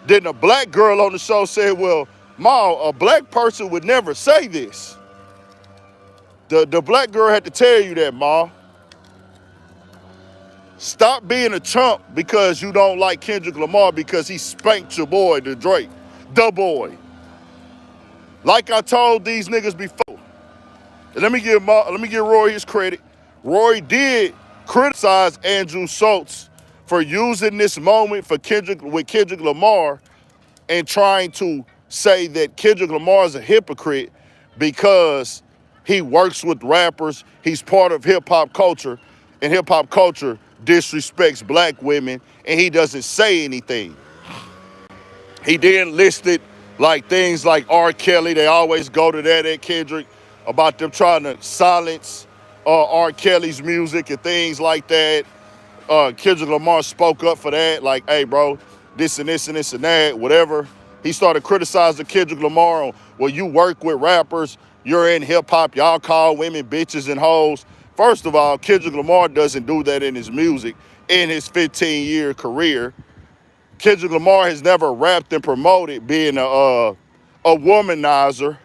Then a black girl on the show said, well, Maul, a black person would never say this. The black girl had to tell you that, Maul. Stop being a chump because you don't like Kendrick Lamar because he spanked your boy, the Drake, the boy. Like I told these niggas before. And let me give Rory his credit. Rory did criticize Andrew Schulz for using this moment with Kendrick Lamar and trying to say that Kendrick Lamar is a hypocrite because he works with rappers, he's part of hip-hop culture, and hip-hop culture disrespects black women, and he doesn't say anything. He then listed Like things like R. Kelly, they always go to that at Kendrick about them trying to silence R. Kelly's music and things like that. Kendrick Lamar spoke up for that, like, hey, bro, this and this and this and that, whatever. He started criticizing Kendrick Lamar on, well, you work with rappers, you're in hip-hop, y'all call women bitches and hoes. First of all, Kendrick Lamar doesn't do that in his music in his 15-year career. Kendrick Lamar has never rapped and promoted being a womanizer.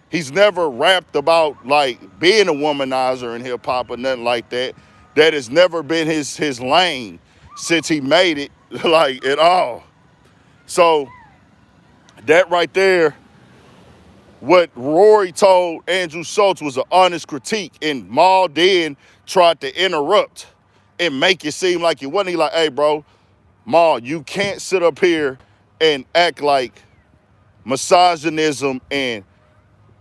He's never rapped about like being a womanizer in hip hop or nothing like that. That has never been his lane since he made it, like at all. So that right there, what Rory told Andrew Schulz was an honest critique, and Maul then tried to interrupt and make it seem like it wasn't. He like, hey, bro, Maul, you can't sit up here and act like misogynism and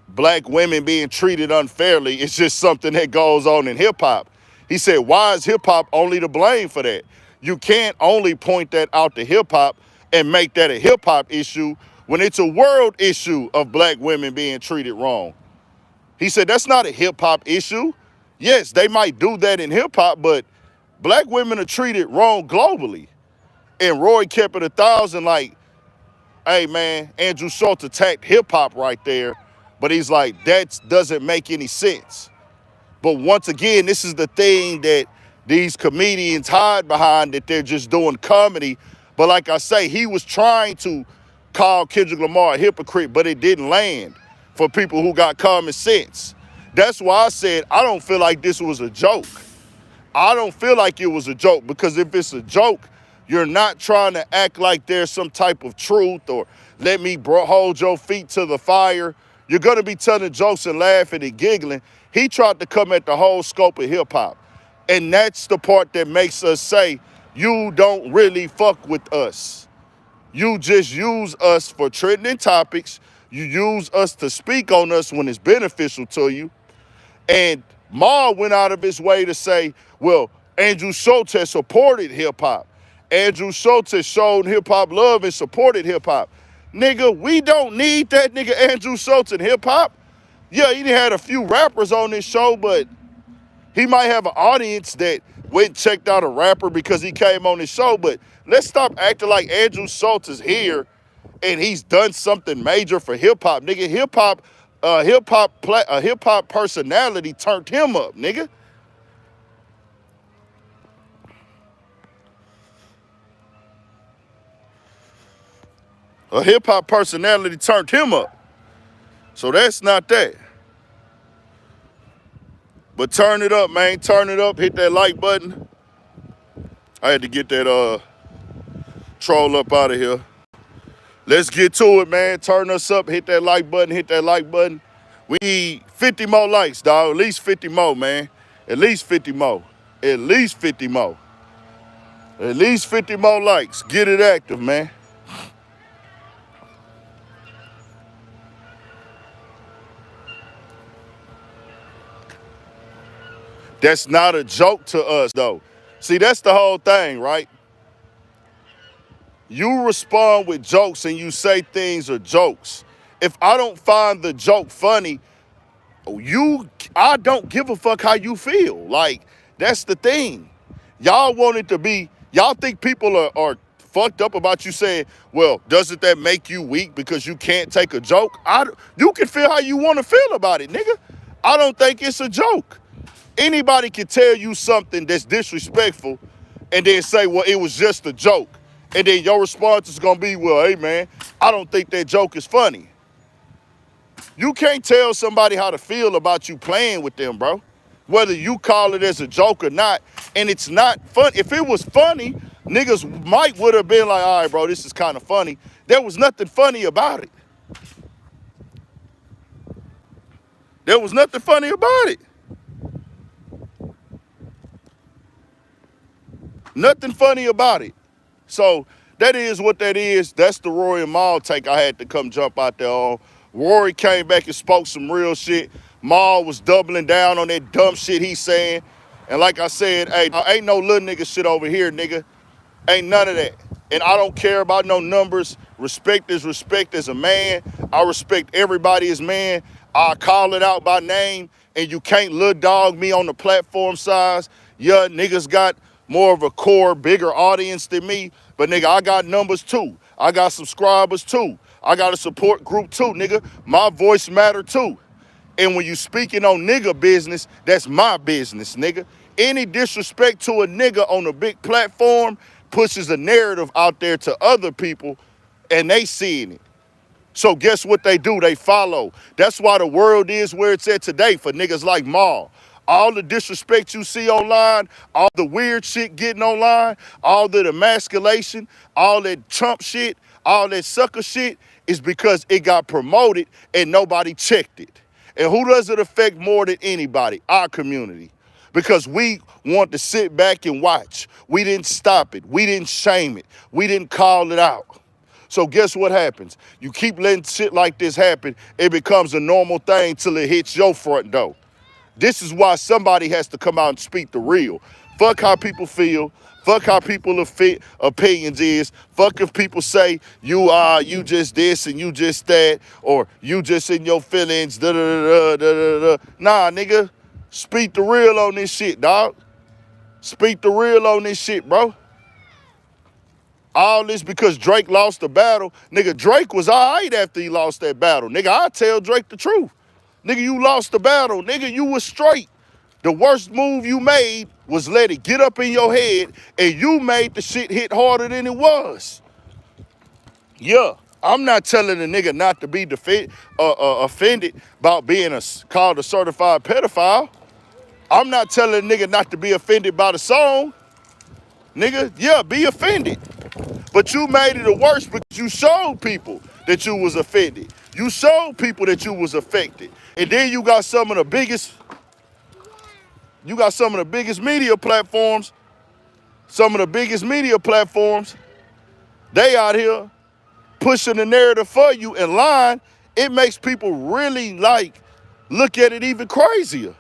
black women being treated unfairly is just something that goes on in hip-hop. He said, why is hip-hop only to blame for that? You can't only point that out to hip-hop and make that a hip-hop issue when it's a world issue of black women being treated wrong. He said, that's not a hip-hop issue. Yes, they might do that in hip-hop, but black women are treated wrong globally. And Roy kept it 1,000 like, hey, man, Andrew Schulz attacked hip-hop right there. But he's like, that doesn't make any sense. But once again, this is the thing that these comedians hide behind, that they're just doing comedy. But like I say, he was trying to call Kendrick Lamar a hypocrite, but it didn't land for people who got common sense. That's why I said I don't feel like this was a joke. I don't feel like it was a joke, because if it's a joke, you're not trying to act like there's some type of truth or let me hold your feet to the fire. You're going to be telling jokes and laughing and giggling. He tried to come at the whole scope of hip-hop. And that's the part that makes us say, you don't really fuck with us. You just use us for trending topics. You use us to speak on us when it's beneficial to you. And Maul went out of his way to say, well, Andrew Schulz has supported hip-hop. Andrew Schulz has shown hip-hop love and supported hip-hop. Nigga, we don't need that nigga Andrew Schulz in hip-hop. Yeah, he had a few rappers on this show, but he might have an audience that went and checked out a rapper because he came on this show. But let's stop acting like Andrew Schulz is here and he's done something major for hip-hop. Nigga, a hip-hop personality turned him up, nigga. A hip-hop personality turned him up. So that's not that. But turn it up, man. Turn it up. Hit that like button. I had to get that troll up out of here. Let's get to it, man. Turn us up. Hit that like button. Hit that like button. We need 50 more likes, dog. At least 50 more, man. At least 50 more. At least 50 more. At least 50 more likes. Get it active, man. That's not a joke to us, though. See, that's the whole thing, right? You respond with jokes and you say things are jokes. If I don't find the joke funny, I don't give a fuck how you feel. Like, that's the thing. Y'all want it to be, y'all think people are fucked up about you saying, well, doesn't that make you weak because you can't take a joke? You can feel how you want to feel about it, nigga. I don't think it's a joke. Anybody can tell you something that's disrespectful and then say, well, it was just a joke. And then your response is going to be, well, hey, man, I don't think that joke is funny. You can't tell somebody how to feel about you playing with them, bro. Whether you call it as a joke or not. And it's not fun. If it was funny, niggas would have been like, all right, bro, this is kind of funny. There was nothing funny about it. There was nothing funny about it. Nothing funny about it. So that is what that is. That's the Rory and Maul take I had to come jump out there on. Rory came back and spoke some real shit. Maul was doubling down on that dumb shit he's saying. And like I said, hey, ain't no little nigga shit over here, nigga. Ain't none of that. And I don't care about no numbers. Respect is respect as a man. I respect everybody as man. I call it out by name, and you can't little dog me on the platform size. Yeah, niggas got more of a core, bigger audience than me, but nigga, I got numbers too. I got subscribers too. I got a support group too, nigga. My voice matter too. And when you speaking on nigga business, that's my business, nigga. Any disrespect to a nigga on a big platform pushes a narrative out there to other people, and they seeing it. So guess what they do? They follow. That's why the world is where it's at today for niggas like Maul. All the disrespect you see online, all the weird shit getting online, all the emasculation, all that Trump shit, all that sucker shit is because it got promoted and nobody checked it. And who does it affect more than anybody? Our community. Because we want to sit back and watch. We didn't stop it. We didn't shame it. We didn't call it out. So guess what happens? You keep letting shit like this happen, it becomes a normal thing till it hits your front door. This is why somebody has to come out and speak the real. Fuck how people feel. Fuck how people opinions is. Fuck if people say you just this and you just that, or you just in your feelings. Da da da da da da. Nah, nigga, speak the real on this shit, dog. Speak the real on this shit, bro. All this because Drake lost the battle. Nigga, Drake was all right after he lost that battle. Nigga, I tell Drake the truth. Nigga, you lost the battle. Nigga, you was straight. The worst move you made was let it get up in your head, and you made the shit hit harder than it was. Yeah, I'm not telling a nigga not to be offended about being called a certified pedophile. I'm not telling a nigga not to be offended by the song. Nigga, yeah, be offended. But you made it worse because you showed people that you was offended. You showed people that you was affected. And then you got some of the biggest media platforms. They out here pushing the narrative for you and lying. It makes people really look at it even crazier.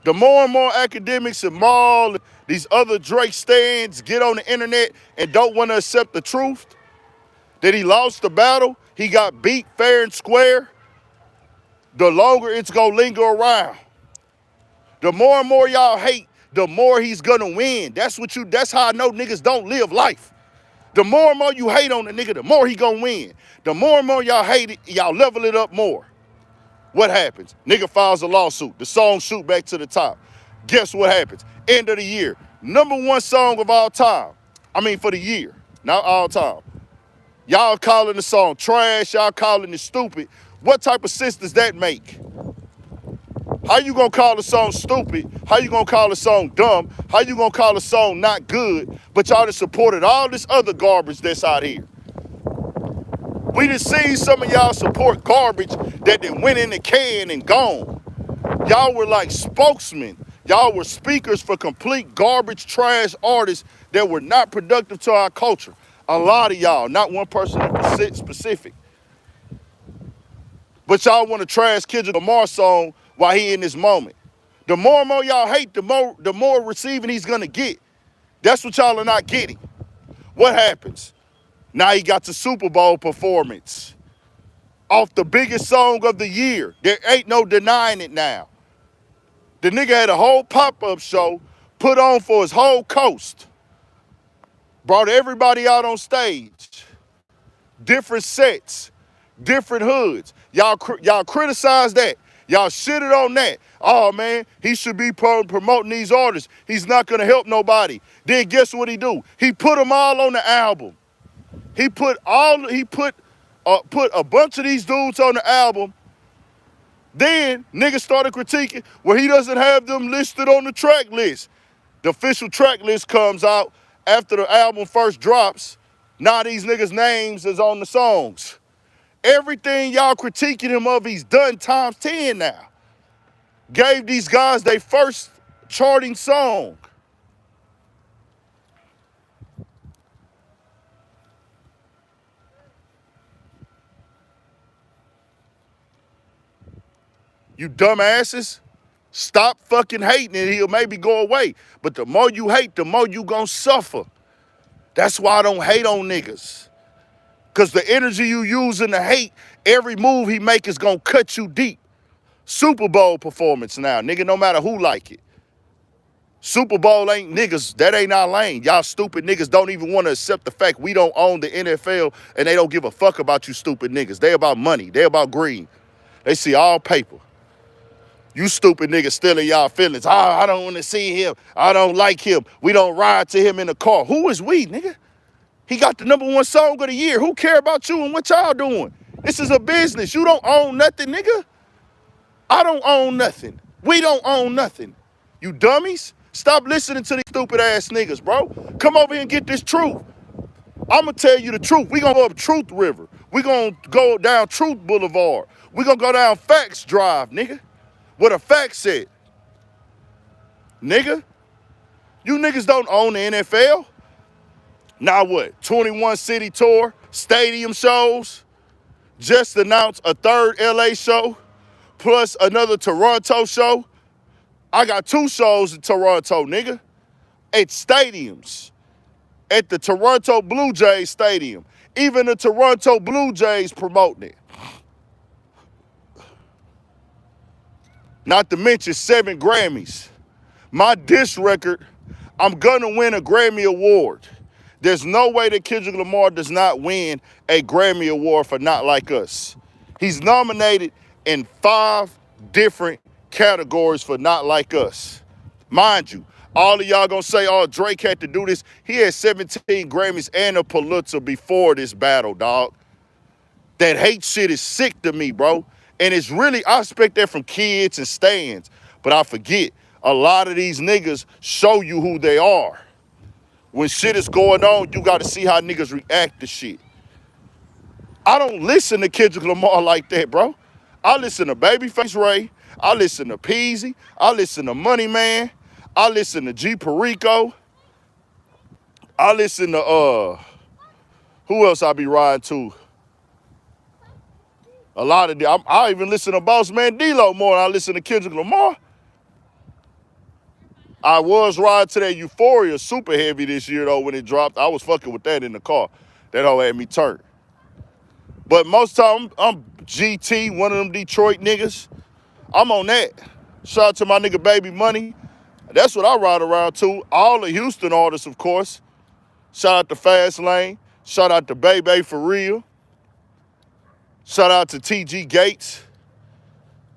The more and more academics and Maul, these other Drake stands get on the internet and don't want to accept the truth that he lost the battle, he got beat fair and square, the longer it's gonna linger around. The more and more y'all hate, the more he's gonna win. That's how I know niggas don't live life. The more and more you hate on the nigga, the more he gonna win. The more and more y'all hate it, y'all level it up more. What happens? Nigga files a lawsuit. The song shoot back to the top. Guess what happens? End of the year. #1 song of all time. I mean for the year, not all time. Y'all calling the song trash, y'all calling it stupid. What type of sense does that make? How you gonna call a song stupid? How you gonna call a song dumb? How you gonna call a song not good? But y'all just supported all this other garbage that's out here. We done seen some of y'all support garbage that then went in the can and gone. Y'all were like spokesmen. Y'all were speakers for complete garbage, trash artists that were not productive to our culture. A lot of y'all, not one person specific. But y'all want to trash Kendrick Lamar's song while he in this moment. The more and more y'all hate, the more receiving he's gonna get. That's what y'all are not getting. What happens? Now he got the Super Bowl performance off the biggest song of the year. There ain't no denying it now. The nigga had a whole pop-up show put on for his whole coast. Brought everybody out on stage. Different sets, different hoods. Y'all criticize that. Y'all shitted on that. Oh man, he should be promoting these artists. He's not gonna help nobody. Then guess what he do? He put them all on the album. He put a bunch of these dudes on the album. Then niggas started critiquing where he doesn't have them listed on the track list. The official track list comes out after the album first drops. Now these niggas' names is on the songs. Everything y'all critiquing him of, he's done times 10 now. Gave these guys their first charting song. You dumbasses, stop fucking hating and he'll maybe go away. But the more you hate, the more you gonna suffer. That's why I don't hate on niggas. Because the energy you use in the hate, every move he make is going to cut you deep. Super Bowl performance now, nigga, no matter who like it. Super Bowl ain't niggas, that ain't our lane. Y'all stupid niggas don't even want to accept the fact we don't own the NFL and they don't give a fuck about you stupid niggas. They about money, they about greed. They see all paper. You stupid niggas still in y'all feelings. I don't want to see him. I don't like him. We don't ride to him in the car. Who is we, nigga? He got the #1 song of the year. Who care about you and what y'all doing? This is a business. You don't own nothing, nigga. I don't own nothing. We don't own nothing. You dummies. Stop listening to these stupid ass niggas, bro. Come over here and get this truth. I'm going to tell you the truth. We going to go up Truth River. We going to go down Truth Boulevard. We going to go down Facts Drive, nigga. What a fact said. Nigga, you niggas don't own the NFL. Now what? 21 city tour, stadium shows, just announced a third LA show, plus another Toronto show. I got 2 shows in Toronto, nigga. At stadiums. At the Toronto Blue Jays Stadium. Even the Toronto Blue Jays promoting it. Not to mention 7 Grammys. My diss record, I'm gonna win a Grammy Award. There's no way that Kendrick Lamar does not win a Grammy Award for Not Like Us. He's nominated in 5 different categories for Not Like Us. Mind you, all of y'all gonna say, oh, Drake had to do this. He had 17 Grammys and a Pulitzer before this battle, dog. That hate shit is sick to me, bro. And it's really, I expect that from kids and stands. But I forget, a lot of these niggas show you who they are. When shit is going on, you got to see how niggas react to shit. I don't listen to Kendrick Lamar like that, bro. I listen to Babyface Ray. I listen to Peasy. I listen to Money Man. I listen to G Perico. I listen to, who else I be riding to? A lot of them. I even listen to Boss Man D-Lo more than I listen to Kendrick Lamar. I was riding to that Euphoria super heavy this year, though, when it dropped. I was fucking with that in the car. That hoe had me turned. But most time, I'm GT, one of them Detroit niggas. I'm on that. Shout out to my nigga Baby Money. That's what I ride around to. All the Houston artists, of course. Shout out to Fast Lane. Shout out to Bebe For Real. Shout out to TG Gates.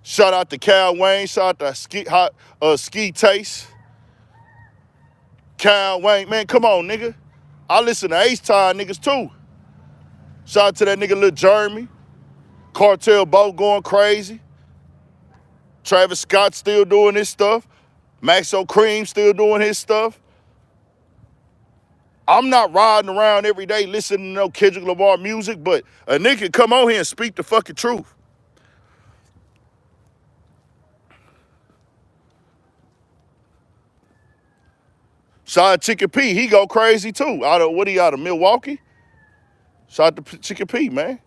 Shout out to Cal Wayne. Shout out to Ski Taste. Cal Wayne, man, come on, nigga. I listen to H-Time niggas too. Shout out to that nigga Lil Jeremy. Cartel Bo going crazy. Travis Scott still doing his stuff. Maxo Cream still doing his stuff. I'm not riding around every day listening to no Kendrick Lamar music, but a nigga can come on here and speak the fucking truth. Shout out to Chicken P. He go crazy too. Out of Milwaukee? Shout out to Chicken P, man.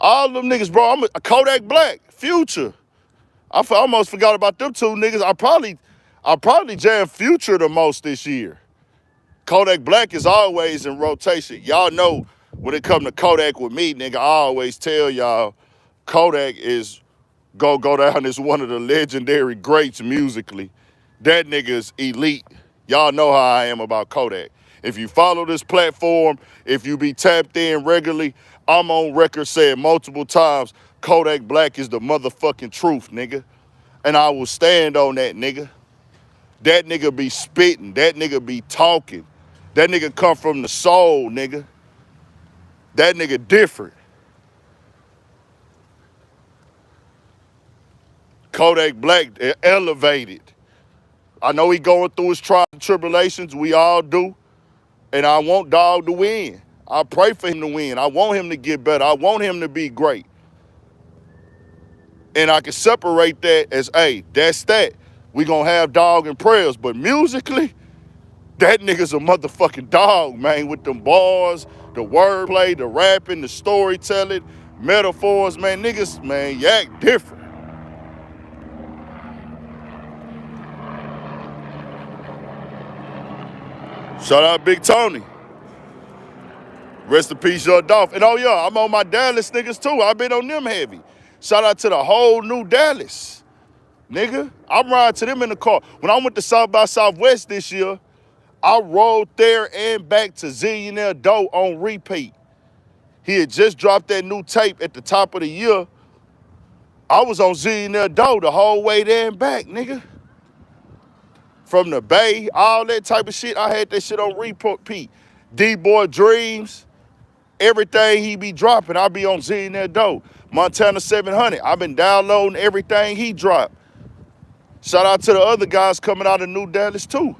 All them niggas, bro. I'm a Kodak Black, Future. I almost forgot about them 2 niggas. I probably jammed Future the most this year. Kodak Black is always in rotation. Y'all know when it come to Kodak with me, nigga, I always tell y'all Kodak is go down as one of the legendary greats musically. That nigga is elite. Y'all know how I am about Kodak. If you follow this platform, if you be tapped in regularly, I'm on record saying multiple times, Kodak Black is the motherfucking truth, nigga. And I will stand on that, nigga. That nigga be spitting. That nigga be talking. That nigga come from the soul, nigga. That nigga different. Kodak Black elevated. I know he going through his trials and tribulations. We all do. And I want Dog to win. I pray for him to win. I want him to get better. I want him to be great. And I can separate that as, hey, that's that. We gonna have Dog and prayers. But musically, that nigga's a motherfucking dog, man, with them bars, the wordplay, the rapping, the storytelling, metaphors, man. Niggas, man, you act different. Shout out Big Tony. Rest in peace, your Dolph. And oh yeah, I'm on my Dallas niggas too. I've been on them heavy. Shout out to the whole new Dallas. Nigga, I'm riding to them in the car. When I went to South by Southwest this year, I rode there and back to Zillionaire Doe on repeat. He had just dropped that new tape at the top of the year. I was on Zillionaire Doe the whole way there and back, nigga. From the Bay, all that type of shit. I had that shit on repeat. D-Boy Dreams, everything he be dropping, I be on Zillionaire Doe. Montana 700, I've been downloading everything he dropped. Shout out to the other guys coming out of New Dallas too.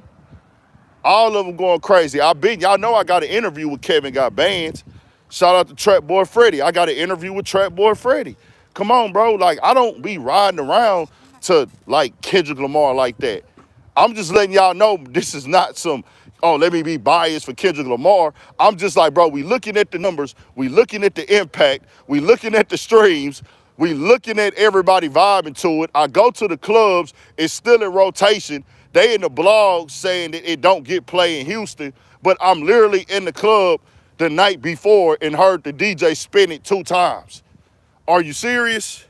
All of them going crazy. Y'all know I got an interview with Kevin Got Bands. Shout out to Trap Boy Freddy. I got an interview with Trap Boy Freddy. Come on, bro. Like, I don't be riding around to, like, Kendrick Lamar like that. I'm just letting y'all know this is not some, oh, let me be biased for Kendrick Lamar. I'm just like, bro, we looking at the numbers. We looking at the impact. We looking at the streams. We looking at everybody vibing to it. I go to the clubs. It's still in rotation. They in the blog saying that it don't get play in Houston, but I'm literally in the club the night before and heard the DJ spin it 2 times. Are you serious?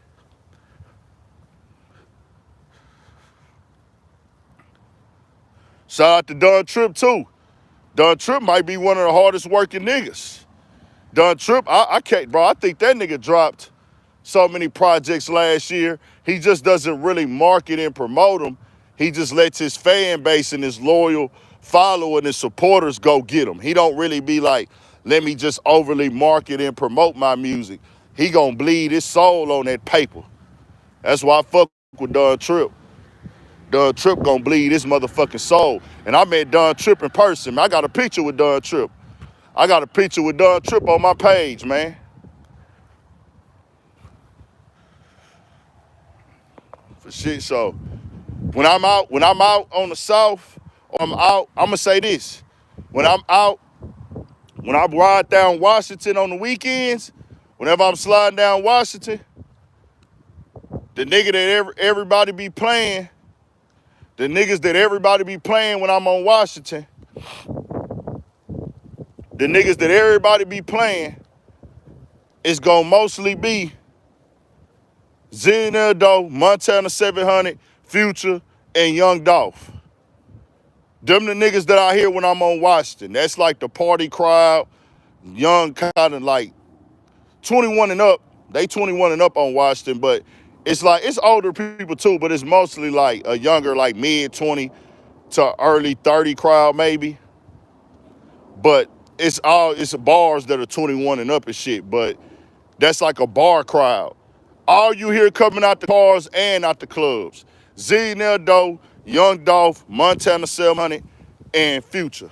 Shout out to Don Tripp too. Don Tripp might be one of the hardest working niggas. Don Tripp, I can't, bro. I think that nigga dropped so many projects last year. He just doesn't really market and promote them. He just lets his fan base and his loyal following and supporters go get him. He don't really be like, let me just overly market and promote my music. He gonna bleed his soul on that paper. That's why I fuck with Don Tripp. Don Tripp gonna bleed his motherfucking soul. And I met Don Tripp in person. I got a picture with Don Tripp. I got a picture with Don Tripp on my page, man. For shit, so when I'm out on the South, or I'm gonna say this. When I'm out, when I ride down Washington on the weekends, whenever I'm sliding down Washington, the nigga that everybody be playing, the niggas that everybody be playing when I'm on Washington, the niggas that everybody be playing, it's gonna mostly be Zillionaire Doe, Montana 700, Future, and Young Dolph. Them the niggas that I hear when I'm on Washington. That's like the party crowd, young kind of like 21 and up. They 21 and up on Washington, but it's like, it's older people too, but it's mostly like a younger, like mid 20 to early 30 crowd maybe. But it's bars that are 21 and up and shit, but that's like a bar crowd. All you hear coming out the bars and out the clubs. Zillionaire Doe, Young Dolph, Montana 700, and Future.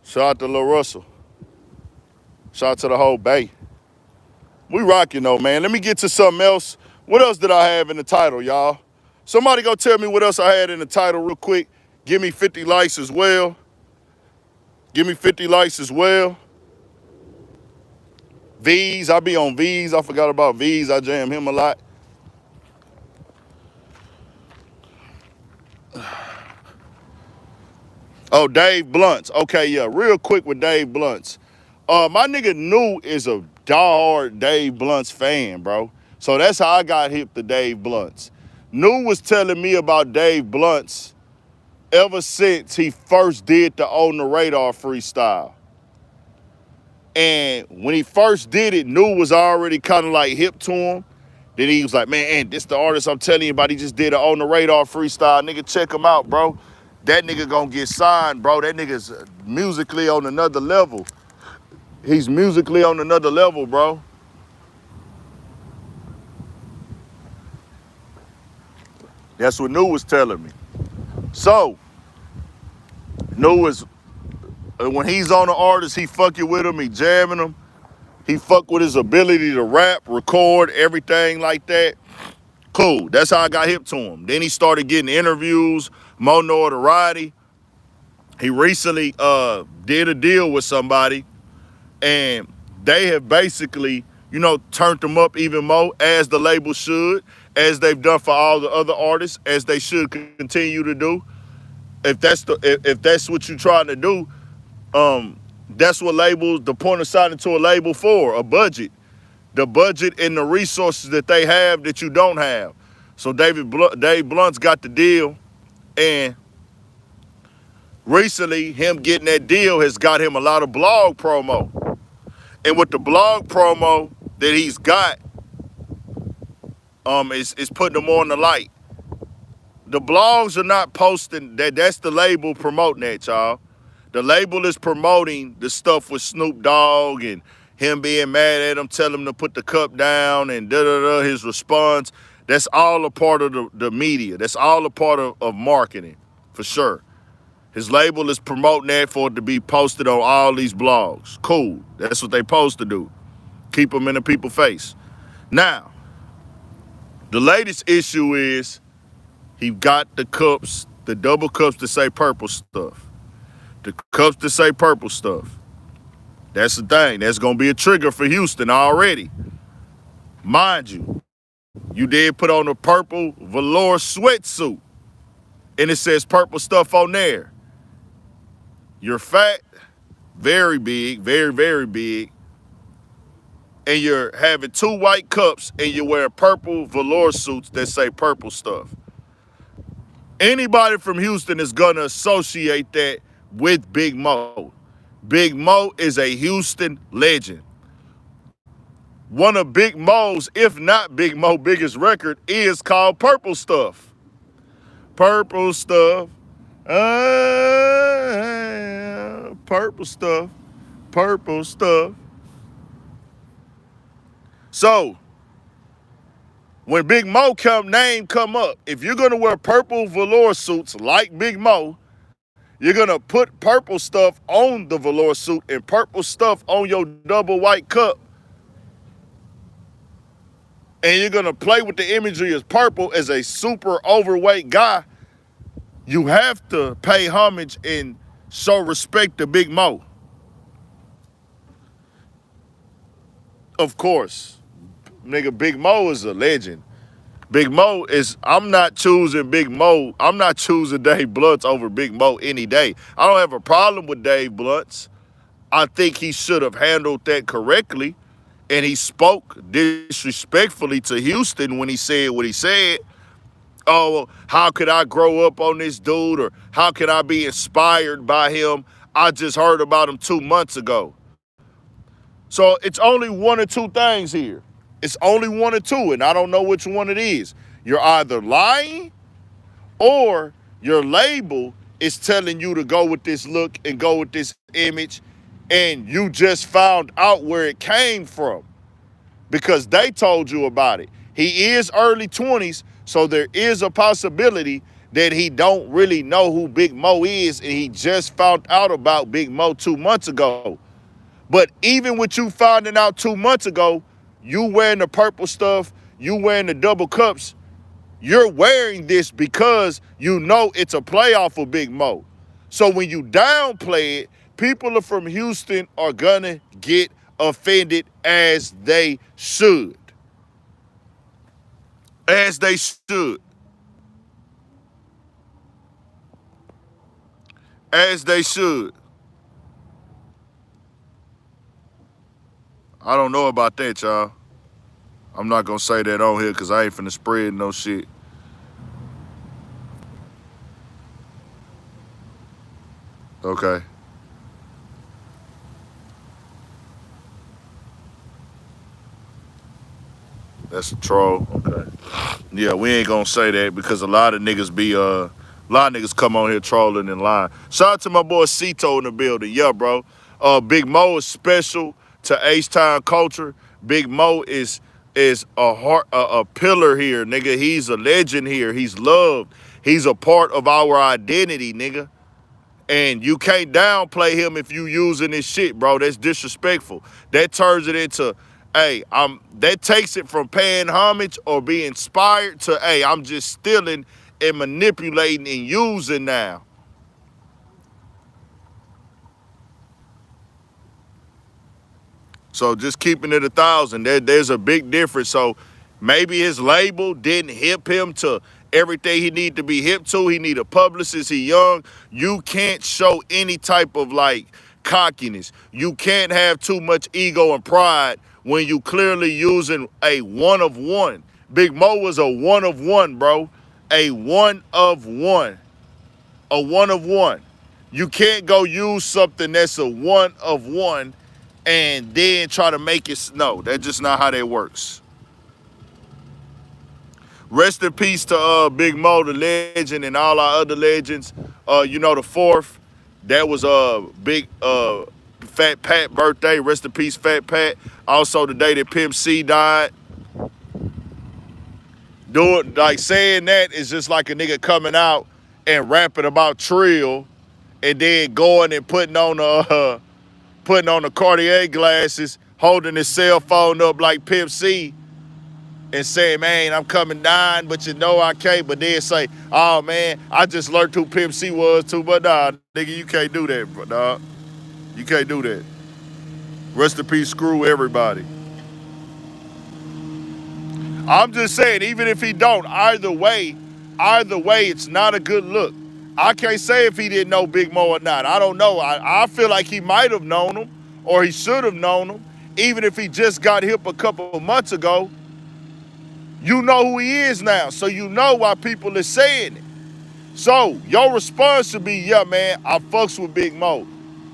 Shout out to Lil Russell. Shout out to the whole Bay. We rocking though, man. Let me get to something else. What else did I have in the title, y'all? Somebody go tell me what else I had in the title real quick. Give me 50 likes as well. Give me 50 likes as well. V's, I be on V's. I forgot about V's. I jam him a lot. Oh, Dave Blunts. Okay, yeah, real quick with Dave Blunts. My nigga New is a diehard Dave Blunts fan, bro. So that's how I got hip to Dave Blunts. New was telling me about Dave Blunts ever since he first did the On the Radar freestyle. And when he first did it, New was already kind of like hip to him. Then he was like, man, this the artist I'm telling you about. He just did an On the Radar freestyle. Nigga, check him out, bro. That nigga gonna get signed, bro. That nigga's musically on another level. He's musically on another level, bro. That's what New was telling me. So, New is, when he's on the artist, he fucking with him, he jamming him. He fuck with his ability to rap, record, everything like that. Cool, that's how I got hip to him. Then he started getting interviews, more notoriety. He recently did a deal with somebody, and they have basically, turned him up even more, as the label should, as they've done for all the other artists, as they should continue to do. If that's what you're trying to do, That's what labels, the point of signing to a label for, a budget. The budget and the resources that they have that you don't have. So Dave Blunt's got the deal, and recently him getting that deal has got him a lot of blog promo. And with the blog promo that he's got, is putting them on the light. The blogs are not posting that. That's the label promoting that, y'all. The label is promoting the stuff with Snoop Dogg and him being mad at him, telling him to put the cup down and da-da-da, his response. That's all a part of the media. That's all a part of marketing, for sure. His label is promoting that for it to be posted on all these blogs. Cool. That's what they supposed to do. Keep them in the people's face. Now, the latest issue is he got the cups, the double cups that say purple stuff. The cups that say purple stuff. That's the thing. That's going to be a trigger for Houston already. Mind you, you did put on a purple velour sweatsuit, and it says purple stuff on there. You're fat, very big, very, very big, and you're having 2 white cups, and you're wearing purple velour suits that say purple stuff. Anybody from Houston is going to associate that with Big Mo. Big Mo is a Houston legend. One of Big Mo's, if not Big Mo's biggest record, is called Purple Stuff. Purple Stuff. Purple Stuff. Purple Stuff. So, when Big Mo name come up, if you're going to wear purple velour suits like Big Mo, you're going to put purple stuff on the velour suit and purple stuff on your double white cup. And you're going to play with the imagery as purple as a super overweight guy. You have to pay homage and show respect to Big Mo. Of course. Nigga, Big Mo is a legend. Big Mo is, I'm not choosing Big Mo. I'm not choosing Dave Blunt's over Big Mo any day. I don't have a problem with Dave Blunt's. I think he should have handled that correctly. And he spoke disrespectfully to Houston when he said what he said. Oh, well, how could I grow up on this dude? Or how can I be inspired by him? I just heard about him 2 months ago. So it's only one or two things here. It's only one or two, and I don't know which one it is. You're either lying or your label is telling you to go with this look and go with this image, and you just found out where it came from because they told you about it. He is early 20s, so there is a possibility that he don't really know who Big Mo is, and he just found out about Big Mo 2 months ago. But even with you finding out 2 months ago, you wearing the purple stuff, you wearing the double cups, you're wearing this because you know it's a playoff for Big Mo. So when you downplay it, people from Houston are gonna get offended, as they should. As they should. As they should. I don't know about that, y'all. I'm not going to say that on here because I ain't finna spread no shit. Okay. That's a troll. Okay. Yeah, we ain't going to say that because a lot of niggas come on here trolling and lying. Shout out to my boy Cito in the building. Yeah, bro. Big Mo is special to H-Town culture. Big Mo is a pillar here, nigga. He's a legend here. He's loved. He's a part of our identity, nigga. And you can't downplay him if you using this shit, bro. That's disrespectful. That turns it into, hey, that takes it from paying homage or being inspired to, hey, I'm just stealing and manipulating and using now. So just keeping it 1,000, there's a big difference. So maybe his label didn't hip him to everything he need to be hip to. He need a publicist. He young. You can't show any type of like cockiness. You can't have too much ego and pride when you clearly using a one of one. Big Mo was a one of one, bro. A one of one. A one of one. You can't go use something that's a one of one and then try to make it. No, that's just not how that works. Rest in peace to Big Mo, the legend, and all our other legends. The fourth, that was Big Fat Pat birthday. Rest in peace, Fat Pat. Also the day that Pimp C died. Saying that is just like a nigga coming out and rapping about Trill, and then going and putting on the Cartier glasses, holding his cell phone up like Pimp C, and saying, man, I'm coming down, but you know I can't. But then say, oh, man, I just learned who Pimp C was too. But nah, nigga, you can't do that, bro, dog. You can't do that. Rest in peace, screw everybody. I'm just saying, even if he don't, either way, it's not a good look. I can't say if he didn't know Big Mo or not. I don't know. I feel like he might have known him, or he should have known him. Even if he just got hip a couple of months ago, you know who he is now, so you know why people are saying it. So your response should be, yeah, man, I fucks with Big Mo.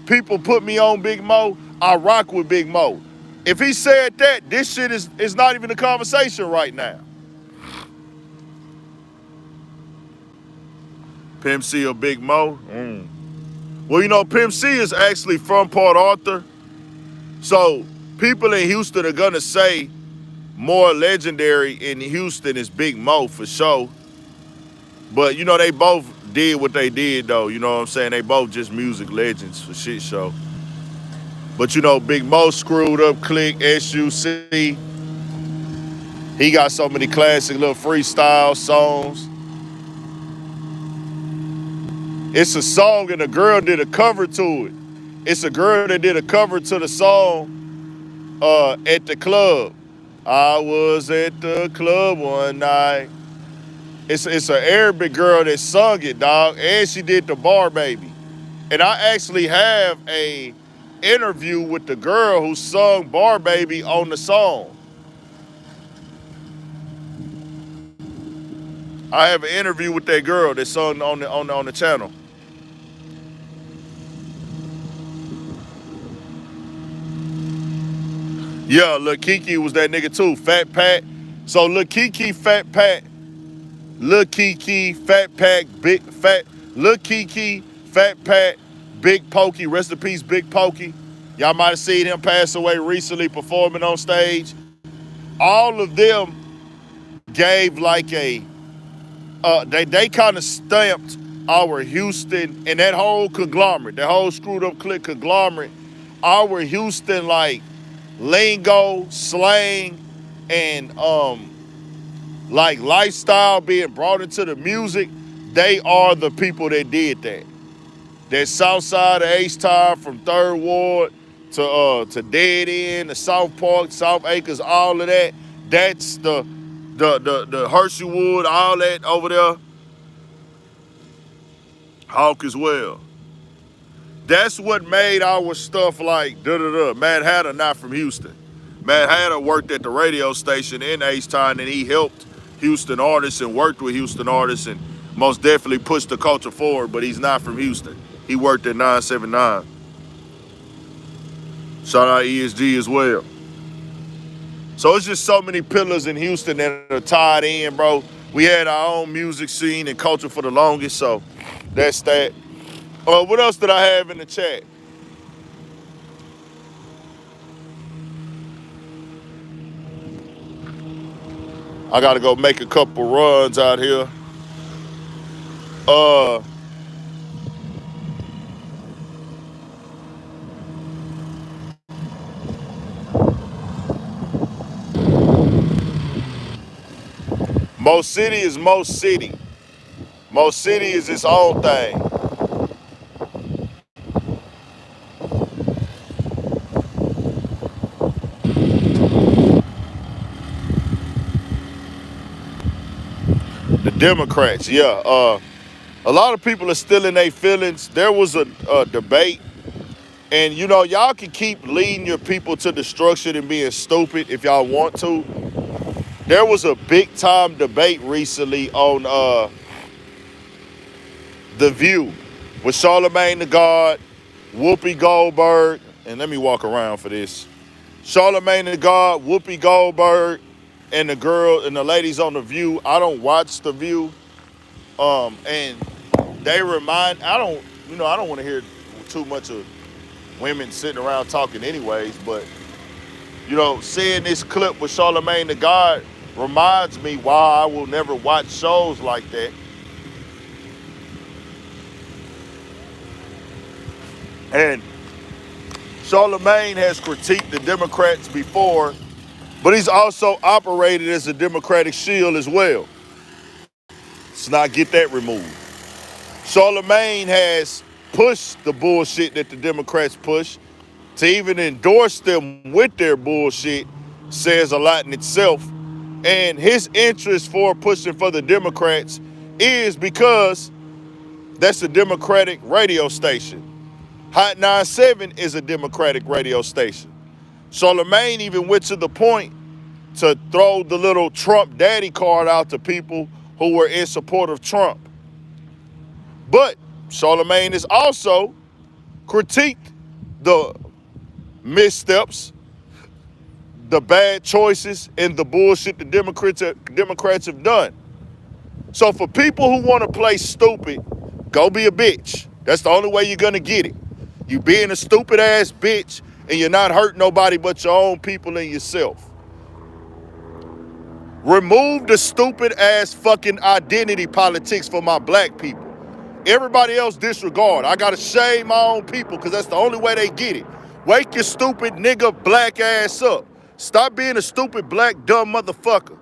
People put me on Big Mo, I rock with Big Mo. If he said that, this shit is not even a conversation right now. Pimp C or Big Mo? Well, Pimp C is actually from Port Arthur. So people in Houston are gonna say more legendary in Houston is Big Mo for sure. But, they both did what they did, though. You know what I'm saying? They both just music legends for shit show. But, Big Mo screwed up Click, SUC. He got so many classic little freestyle songs. It's a song and a girl did a cover to it. It's a girl that did a cover to the song at the club. I was at the club one night. It's an Arabic girl that sung it, dog, and she did the Bar Baby. And I actually have a interview with the girl who sung Bar Baby on the song. I have an interview with that girl that sung on the channel. Yeah, Lil Kiki was that nigga too, Fat Pat. So Lil Kiki, Fat Pat, Lil Kiki, Fat Pat, Lil Kiki, Fat Pat, Big Pokey, rest in peace, Big Pokey. Y'all might have seen him pass away recently performing on stage. All of them gave like they kind of stamped our Houston and that whole conglomerate, that whole screwed up clique conglomerate, our Houston like lingo, slang, and like lifestyle being brought into the music. They are the people that did that. That south side of H-Town from 3rd Ward to Dead End, to South Park, South Acres, all of that. That's the Hersheywood, all that over there. Hawk as well. That's what made our stuff like da-da-da. Mad Hatter not from Houston. Mad Hatter worked at the radio station in H-Town, and he helped Houston artists and worked with Houston artists and most definitely pushed the culture forward, but he's not from Houston. He worked at 979. Shout out ESG as well. So it's just so many pillars in Houston that are tied in, bro. We had our own music scene and culture for the longest, so that's that. What else did I have in the chat? I gotta go make a couple runs out here. Most City is Most City. Most City is its own thing. The Democrats, yeah. A lot of people are still in their feelings. There was a debate And you know, y'all can keep leading your people to destruction and being stupid if y'all want to. There was a big time debate recently on The View with Charlamagne the God, Whoopi Goldberg, and let me walk around for this. Charlamagne the God, Whoopi Goldberg, and the girl and the ladies on The View. I don't watch The View. And they remind, I don't want to hear too much of women sitting around talking anyways, but, seeing this clip with Charlamagne the God reminds me why I will never watch shows like that. And Charlamagne has critiqued the Democrats before, but he's also operated as a Democratic shield as well. Let's not get that removed. Charlamagne has pushed the bullshit that the Democrats push. To even endorse them with their bullshit says a lot in itself. And his interest for pushing for the Democrats is because that's a Democratic radio station. Hot 97 is a Democratic radio station. Charlamagne even went to the point to throw the little Trump daddy card out to people who were in support of Trump. But Charlamagne has also critiqued the missteps, the bad choices, and the bullshit the Democrats have done. So for people who want to play stupid, go be a bitch. That's the only way you're going to get it. You being a stupid ass bitch and you're not hurting nobody but your own people and yourself. Remove the stupid ass fucking identity politics for my black people. Everybody else disregard. I gotta shame my own people because that's the only way they get it. Wake your stupid nigga black ass up. Stop being a stupid black dumb motherfucker.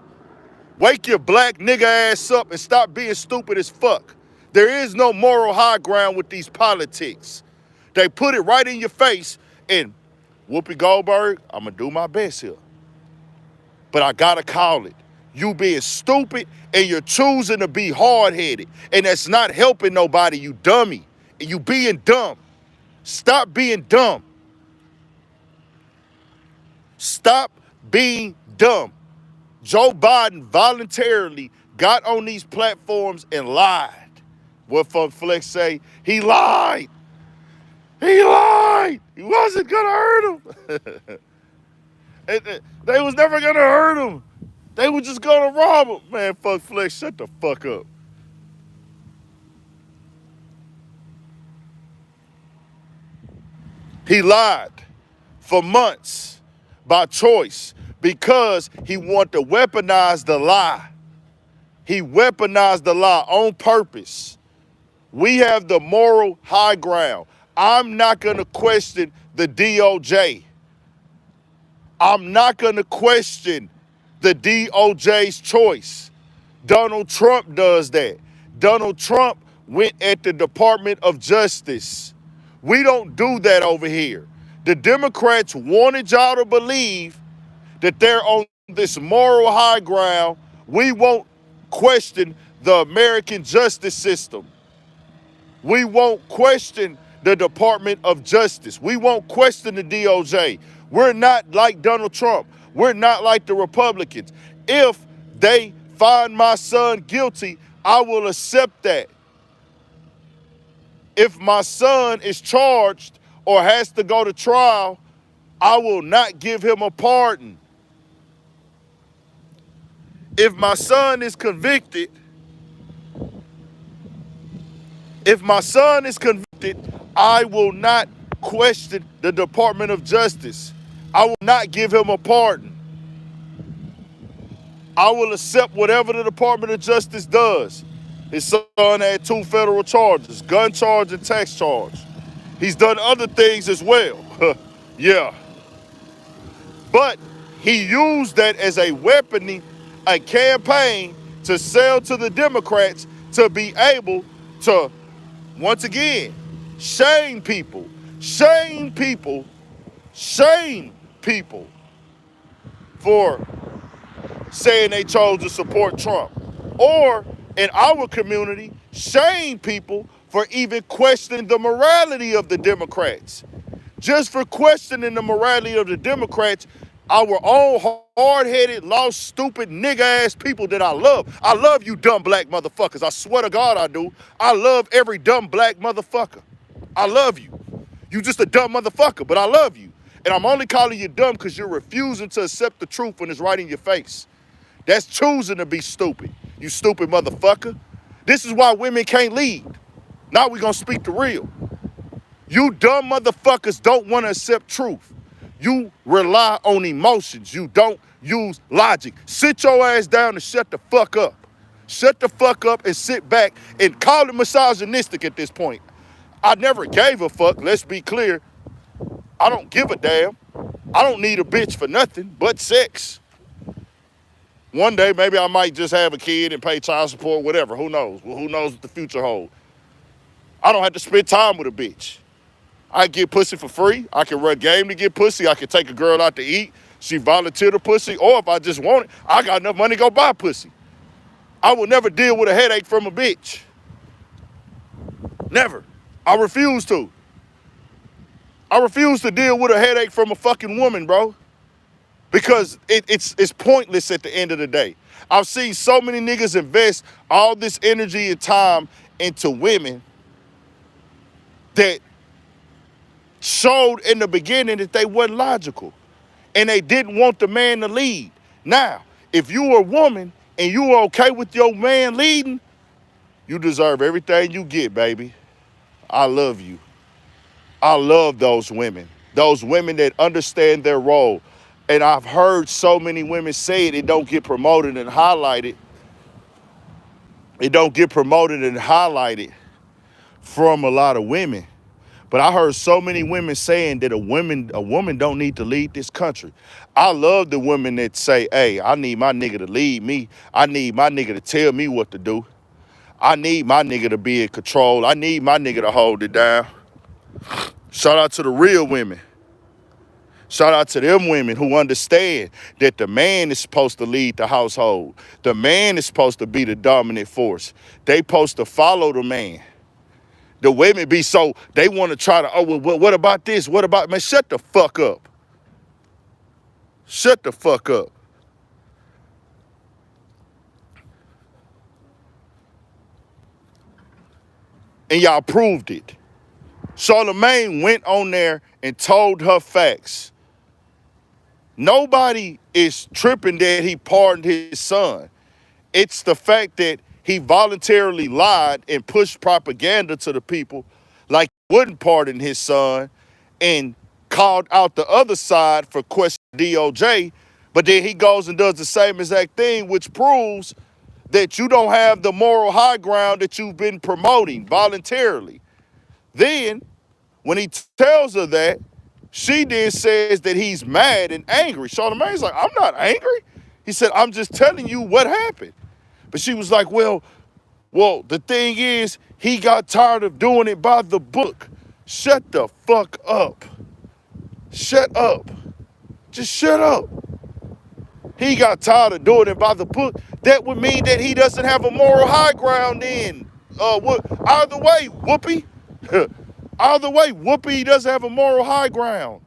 Wake your black nigga ass up and stop being stupid as fuck. There is no moral high ground with these politics. They put it right in your face, and Whoopi Goldberg, I'm gonna do my best here. But I gotta call it. You being stupid and you're choosing to be hard-headed. And that's not helping nobody, you dummy. And you being dumb. Stop being dumb. Stop being dumb. Joe Biden voluntarily got on these platforms and lied. What Funk Flex say? He lied. He lied. He wasn't gonna hurt him. They was never gonna hurt him. They were just gonna rob him. Man, Funk Flex, shut the fuck up. He lied for months by choice because he wanted to weaponize the lie. He weaponized the lie on purpose. We have the moral high ground. I'm not gonna question the DOJ. I'm not gonna question the DOJ's choice. Donald Trump does that. Donald Trump went at the Department of Justice. We don't do that over here. The Democrats wanted y'all to believe that they're on this moral high ground. We won't question the American justice system. We won't question the Department of Justice. We won't question the DOJ. We're not like Donald Trump. We're not like the Republicans. If they find my son guilty, I will accept that. If my son is charged or has to go to trial, I will not give him a pardon. If my son is convicted, I will not question the Department of Justice. I will not give him a pardon. I will accept whatever the Department of Justice does. His son had 2 federal charges, gun charge and tax charge. He's done other things as well. Yeah. But he used that as a weapon, a campaign to sell to the Democrats to be able to, once again, shame people for saying they chose to support Trump. Or, in our community, shame people for even questioning the morality of the Democrats. just for questioning the morality of the Democrats, our own hard-headed, lost, stupid, nigga-ass people that I love. I love you dumb black motherfuckers. I swear to God I do. I love every dumb black motherfucker. I love you. You just a dumb motherfucker, but I love you. And I'm only calling you dumb because you're refusing to accept the truth when it's right in your face. That's choosing to be stupid, you stupid motherfucker. This is why women can't lead. Now we gonna speak the real. You dumb motherfuckers don't want to accept truth. You rely on emotions. You don't use logic. Sit your ass down and shut the fuck up. Shut the fuck up and sit back and call it misogynistic at this point. I never gave a fuck, let's be clear. I don't give a damn. I don't need a bitch for nothing but sex. One day, maybe I might just have a kid and pay child support, whatever. Who knows? Well, who knows what the future holds? I don't have to spend time with a bitch. I get pussy for free. I can run game to get pussy. I can take a girl out to eat. She volunteer to pussy. Or if I just want it, I got enough money to go buy pussy. I will never deal with a headache from a bitch. Never. I refuse to. I refuse to deal with a headache from a fucking woman, bro. Because it's pointless at the end of the day. I've seen so many niggas invest all this energy and time into women that showed in the beginning that they wasn't logical and they didn't want the man to lead. Now, if you are a woman and you are okay with your man leading, you deserve everything you get, baby. I love you. I love those women that understand their role. And I've heard so many women say it don't get promoted and highlighted. It don't get promoted and highlighted from a lot of women. But I heard so many women saying that a woman don't need to lead this country. I love the women that say, hey, I need my nigga to lead me. I need my nigga to tell me what to do. I need my nigga to be in control. I need my nigga to hold it down. Shout out to the real women. Shout out to them women who understand that the man is supposed to lead the household. The man is supposed to be the dominant force. They supposed to follow the man. The women be so, they want to try to, oh, well, what about this? What about, man, shut the fuck up. Shut the fuck up. And y'all proved it. Charlamagne went on there and told her facts. Nobody is tripping that he pardoned his son. It's the fact that he voluntarily lied and pushed propaganda to the people like he wouldn't pardon his son and called out the other side for questioning DOJ, but then he goes and does the same exact thing, which proves that you don't have the moral high ground that you've been promoting voluntarily. Then, when he tells her that, she then says that he's mad and angry. Charlamagne's like, I'm not angry. He said, I'm just telling you what happened. But she was like, well, the thing is, he got tired of doing it by the book. Shut the fuck up. Shut up. Just shut up. He got tired of doing it by the book. That would mean that he doesn't have a moral high ground then. Either way, Whoopi. Either way, Whoopi doesn't have a moral high ground.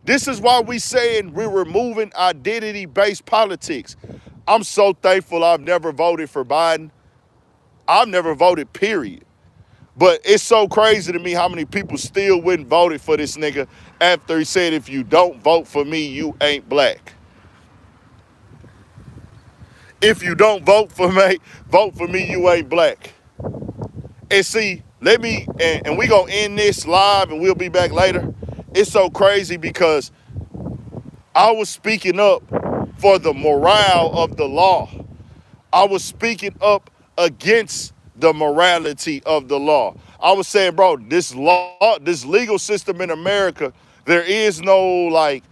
This is why we saying we're removing identity-based politics. I'm so thankful I've never voted for Biden. I've never voted, period. But it's so crazy to me how many people still wouldn't vote for this nigga after he said, if you don't vote for me, you ain't black. If you don't vote for me, you ain't black. And see, and we gonna end this live and we'll be back later. It's so crazy because I was speaking up for the morale of the law. I was speaking up against the morality of the law. I was saying, bro, this legal system in America, there is no like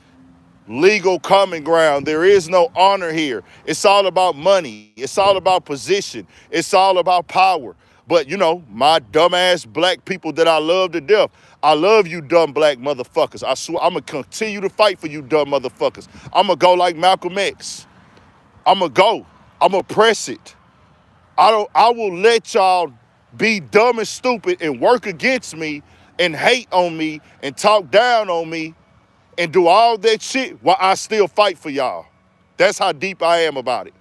legal common ground. There is no honor here. It's all about money. It's all about position. It's all about power. But, you know, my dumbass black people that I love to death, I love you dumb black motherfuckers. I swear I'm going to continue to fight for you dumb motherfuckers. I'm going to go like Malcolm X. I'm going to go. I'm going to press it. I will let y'all be dumb and stupid and work against me and hate on me and talk down on me and do all that shit while I still fight for y'all. That's how deep I am about it.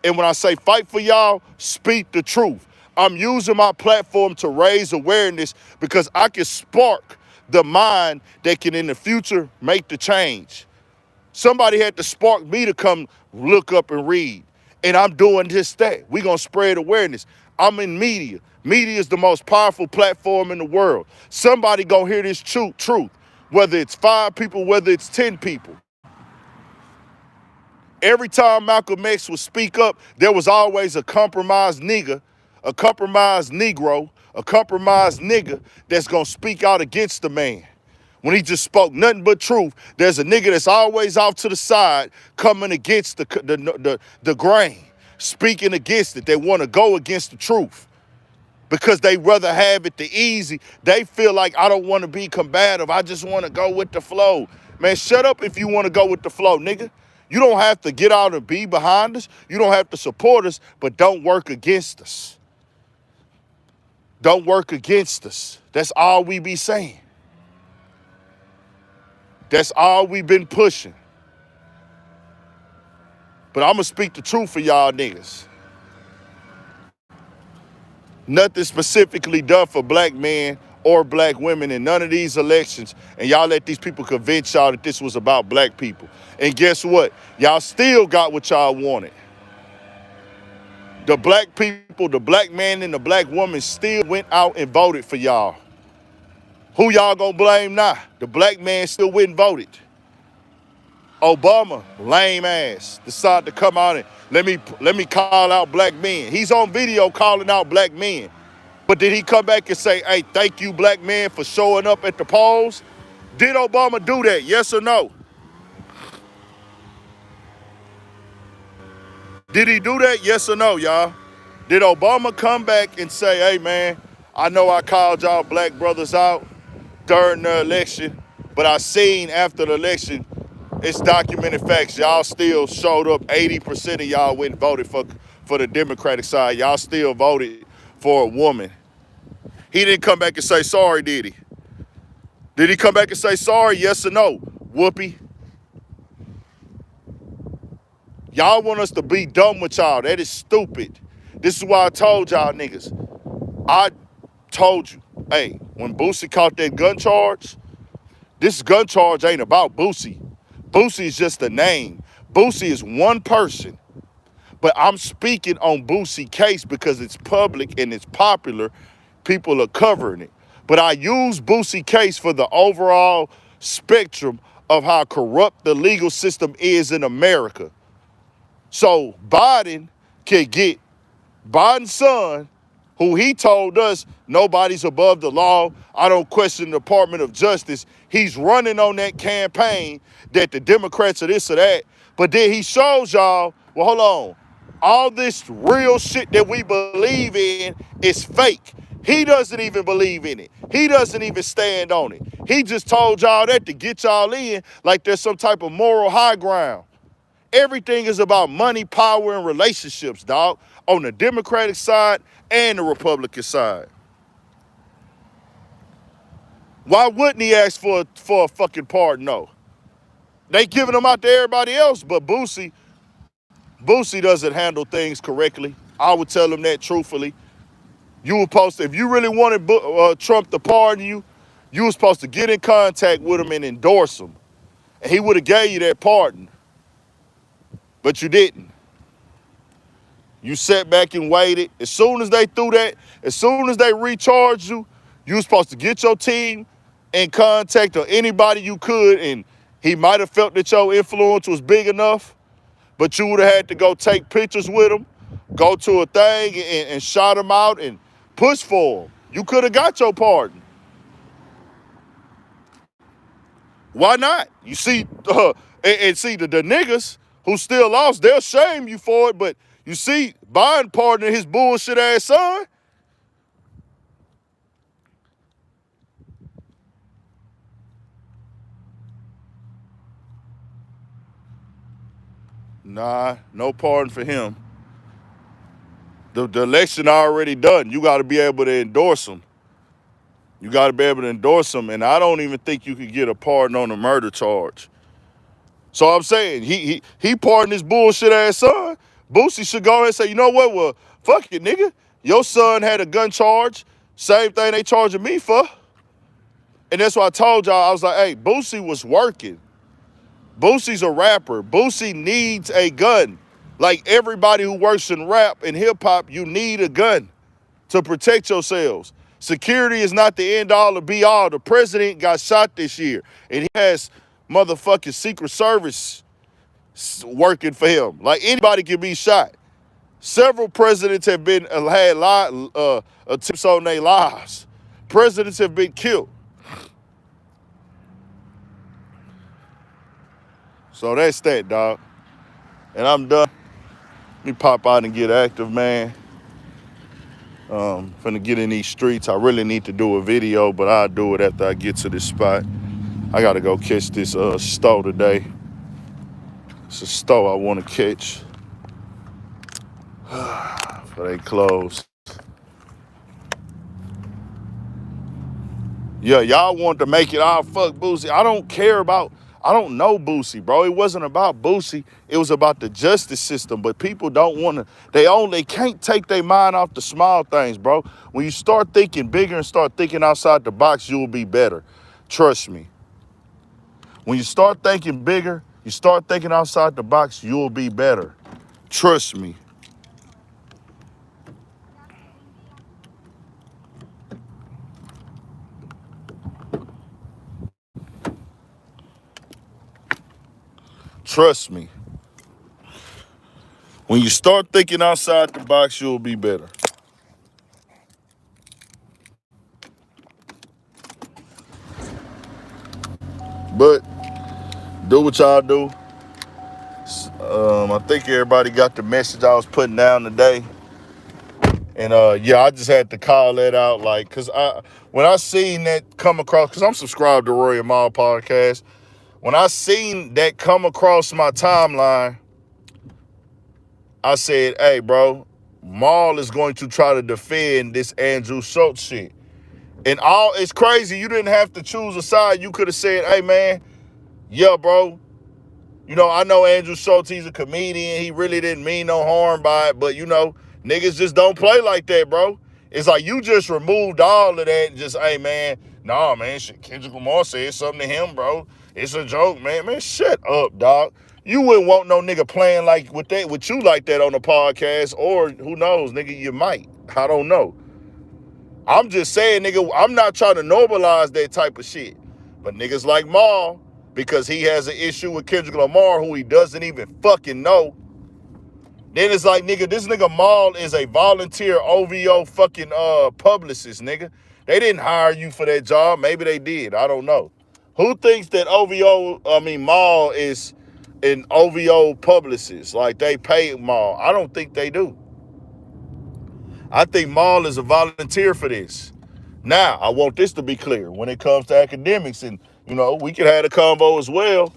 And when I say fight for y'all, speak the truth. I'm using my platform to raise awareness because I can spark the mind that can in the future make the change. Somebody had to spark me to come look up and read. And I'm doing just that. We're going to spread awareness. I'm in media. Media is the most powerful platform in the world. Somebody going to hear this truth, whether it's 5 people, whether it's 10 people. Every time Malcolm X would speak up, there was always a compromised nigga, a compromised Negro, a compromised nigga that's going to speak out against the man. When he just spoke nothing but truth, there's a nigga that's always off to the side coming against the grain, speaking against it. They want to go against the truth because they rather have it the easy. They feel like, I don't want to be combative. I just want to go with the flow. Man, shut up if you want to go with the flow, nigga. You don't have to get out and be behind us. You don't have to support us, but don't work against us. Don't work against us. That's all we be saying. That's all we've been pushing. But I'm going to speak the truth for y'all niggas. Nothing specifically done for black men or black women in none of these elections. And y'all let these people convince y'all that this was about black people. And guess what? Y'all still got what y'all wanted. The black people, the black man and the black woman still went out and voted for y'all. Who y'all gonna blame now? The black man still went and voted. Obama, lame ass, decided to come out and let me call out black men. He's on video calling out black men. But did he come back and say, hey, thank you, black men, for showing up at the polls? Did Obama do that? Yes or no? Did he do that? Yes or no, y'all? Did Obama come back and say, hey, man, I know I called y'all black brothers out during the election, but I seen after the election, it's documented facts. Y'all still showed up. 80% of y'all went and voted for the Democratic side. Y'all still voted for a woman. He didn't come back and say sorry, did he? Did he come back and say sorry? Yes or no? Whoopee. Y'all want us to be dumb with y'all. That is stupid. This is why I told y'all niggas. I told you, hey, when Boosie caught that gun charge, this gun charge ain't about Boosie. Boosie is just a name. Boosie is one person. But I'm speaking on Boosie case because it's public and it's popular. People are covering it. But I use Boosie case for the overall spectrum of how corrupt the legal system is in America. So Biden can get Biden's son, who he told us nobody's above the law. I don't question the Department of Justice. He's running on that campaign that the Democrats are this or that. But then he shows y'all, well, hold on. All this real shit that we believe in is fake. He doesn't even believe in it. He doesn't even stand on it. He just told y'all that to get y'all in like there's some type of moral high ground. Everything is about money, power, and relationships, dog, on the Democratic side and the Republican side. Why wouldn't he ask for a fucking pardon, though? They giving them out to everybody else, but Boosie doesn't handle things correctly. I would tell him that truthfully. You were supposed to, if you really wanted Trump to pardon you, you were supposed to get in contact with him and endorse him. And he would have gave you that pardon. But you didn't. You sat back and waited. As soon as they threw that, as soon as they recharged you, you were supposed to get your team in contact or anybody you could, and he might have felt that your influence was big enough, but you would have had to go take pictures with him, go to a thing and shout him out and push for him. You could have got your pardon. Why not? You see, and see the niggas who still lost, they'll shame you for it, but you see Biden pardoning his bullshit ass son. Nah, no pardon for him. The election already done. You got to be able to endorse him. You got to be able to endorse him, and I don't even think you could get a pardon on a murder charge. So I'm saying he pardoned his bullshit ass son. Boosie should go ahead and say, you know what? Well, fuck it, nigga. Your son had a gun charge. Same thing they charging me for. And that's why I told y'all, I was like, hey, Boosie was working. Boosie's a rapper. Boosie needs a gun. Like everybody who works in rap and hip hop, you need a gun to protect yourselves. Security is not the end all or be all. The president got shot this year, and he has motherfucking Secret Service working for him. Like anybody can be shot. Several presidents have been had attempts on their lives. Presidents have been killed. So that's that, dog. And I'm done. Let me pop out and get active, man. Finna get in these streets. I really need to do a video, but I'll do it after I get to this spot. I gotta go catch this store today. It's a store I want to catch. But they closed. Yeah, y'all want to make it all fuck Boosie. I don't know Boosie, bro. It wasn't about Boosie. It was about the justice system. But people don't want to, they can't take their mind off the small things, bro. When you start thinking bigger and start thinking outside the box, you'll be better. Trust me. When you start thinking bigger, you start thinking outside the box, you'll be better. Trust me. Trust me. When you start thinking outside the box, you'll be better. But do what y'all do. I think everybody got the message I was putting down today. And yeah, I just had to call that out, like, cause when I seen that come across, cause I'm subscribed to Rory and Maul podcast. When I seen that come across my timeline, I said, hey, bro, Maul is going to try to defend this Andrew Schulz shit. And it's crazy. You didn't have to choose a side. You could have said, hey, man, yeah, bro. You know, I know Andrew Schulz, he's a comedian. He really didn't mean no harm by it. But, you know, niggas just don't play like that, bro. It's like you just removed all of that and just, hey, man, nah, man, shit, Kendrick Lamar said something to him, bro. It's a joke, man. Man, shut up, dog. You wouldn't want no nigga playing like with you like that on the podcast, or who knows, nigga, you might. I don't know. I'm just saying, nigga, I'm not trying to normalize that type of shit. But niggas like Maul, because he has an issue with Kendrick Lamar, who he doesn't even fucking know. Then it's like, nigga, this nigga Maul is a volunteer OVO fucking publicist, nigga. They didn't hire you for that job. Maybe they did. I don't know. Who thinks that Maul is an OVO publicist? Like they pay Maul. I don't think they do. I think Maul is a volunteer for this. Now, I want this to be clear. When it comes to academics, and, you know, we can have a convo as well.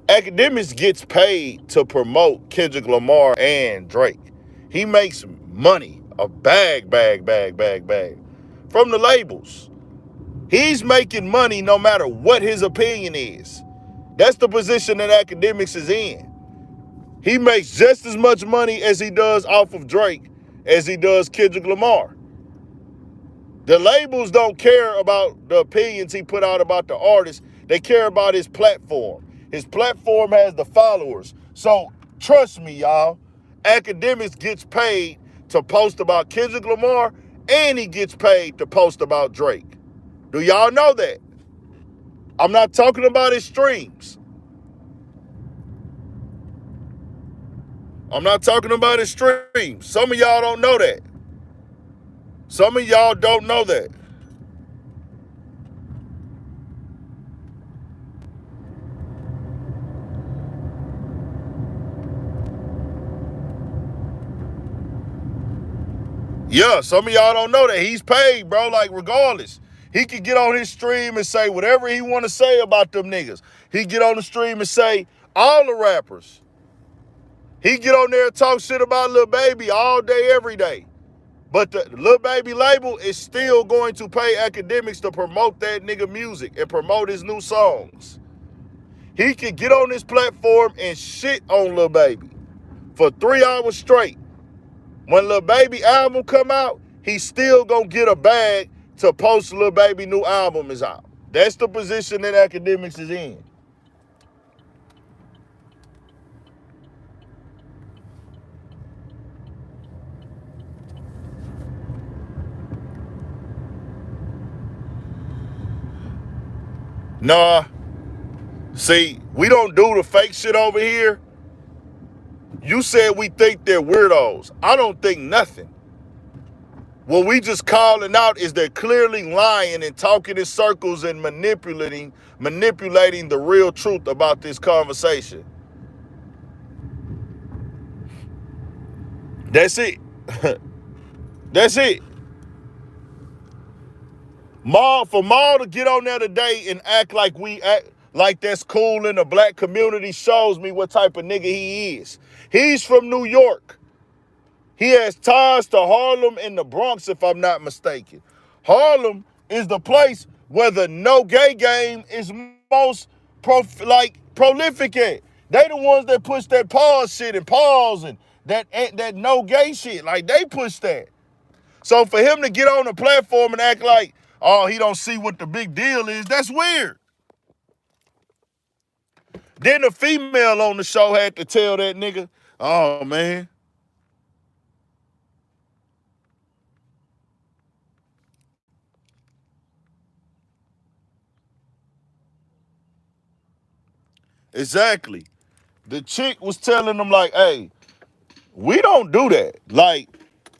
Academics gets paid to promote Kendrick Lamar and Drake. He makes money, a bag, from the labels. He's making money no matter what his opinion is. That's the position that academics is in. He makes just as much money as he does off of Drake as he does Kendrick Lamar. The labels don't care about the opinions he put out about the artist. They care about his platform. His platform has the followers. So trust me, y'all, academics gets paid to post about Kendrick Lamar, and he gets paid to post about Drake. Do y'all know that? I'm not talking about his streams. I'm not talking about his streams. Some of y'all don't know that. Some of y'all don't know that. Yeah, some of y'all don't know that. He's paid, bro, like regardless. He could get on his stream and say whatever he want to say about them niggas. He get on the stream and say all the rappers. He get on there and talk shit about Lil Baby all day, every day. But the Lil Baby label is still going to pay academics to promote that nigga music and promote his new songs. He can get on this platform and shit on Lil Baby for 3 hours straight. When Lil Baby album come out, he's still gonna get a bag to post Lil Baby new album is out. That's the position that academics is in. Nah, see, we don't do the fake shit over here. You said we think they're weirdos. I don't think nothing. What we just calling out is they're clearly lying and talking in circles and manipulating the real truth about this conversation. That's it. That's it. For Maul to get on there today and act like that's cool in the black community shows me what type of nigga he is. He's from New York. He has ties to Harlem and the Bronx, if I'm not mistaken. Harlem is the place where the no gay game is most prolific at. They the ones that push that pause shit and pause and that no gay shit. Like, they push that. So for him to get on the platform and act like, oh, he don't see what the big deal is, that's weird. Then the female on the show had to tell that nigga, oh, man. Exactly. The chick was telling them like, hey, we don't do that. Like,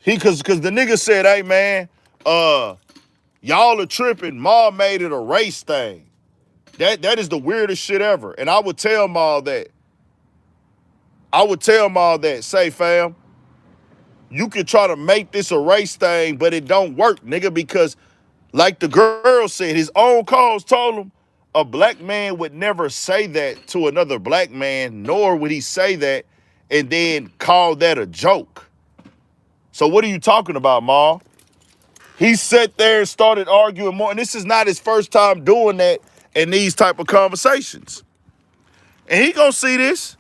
cause the nigga said, hey, man, y'all are tripping. Ma made it a race thing. That is the weirdest shit ever. And I would tell Maul that. Say, fam, you can try to make this a race thing, but it don't work, nigga, because like the girl said, his own cause told him a black man would never say that to another black man, nor would he say that and then call that a joke. So what are you talking about, Maul? He sat there and started arguing more, and this is not his first time doing that in these type of conversations. And he gonna see this.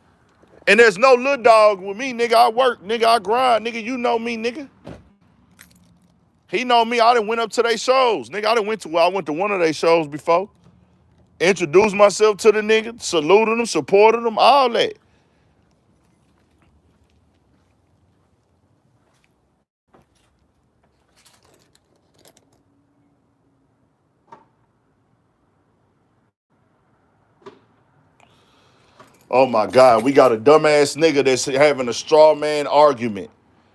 And there's no little dog with me, nigga. I work, nigga. I grind, nigga. You know me, nigga. He know me. I done went up to their shows, nigga. I went to one of their shows before. Introduced myself to the nigga, saluted him, supported him, all that. Oh my God, we got a dumbass nigga that's having a straw man argument.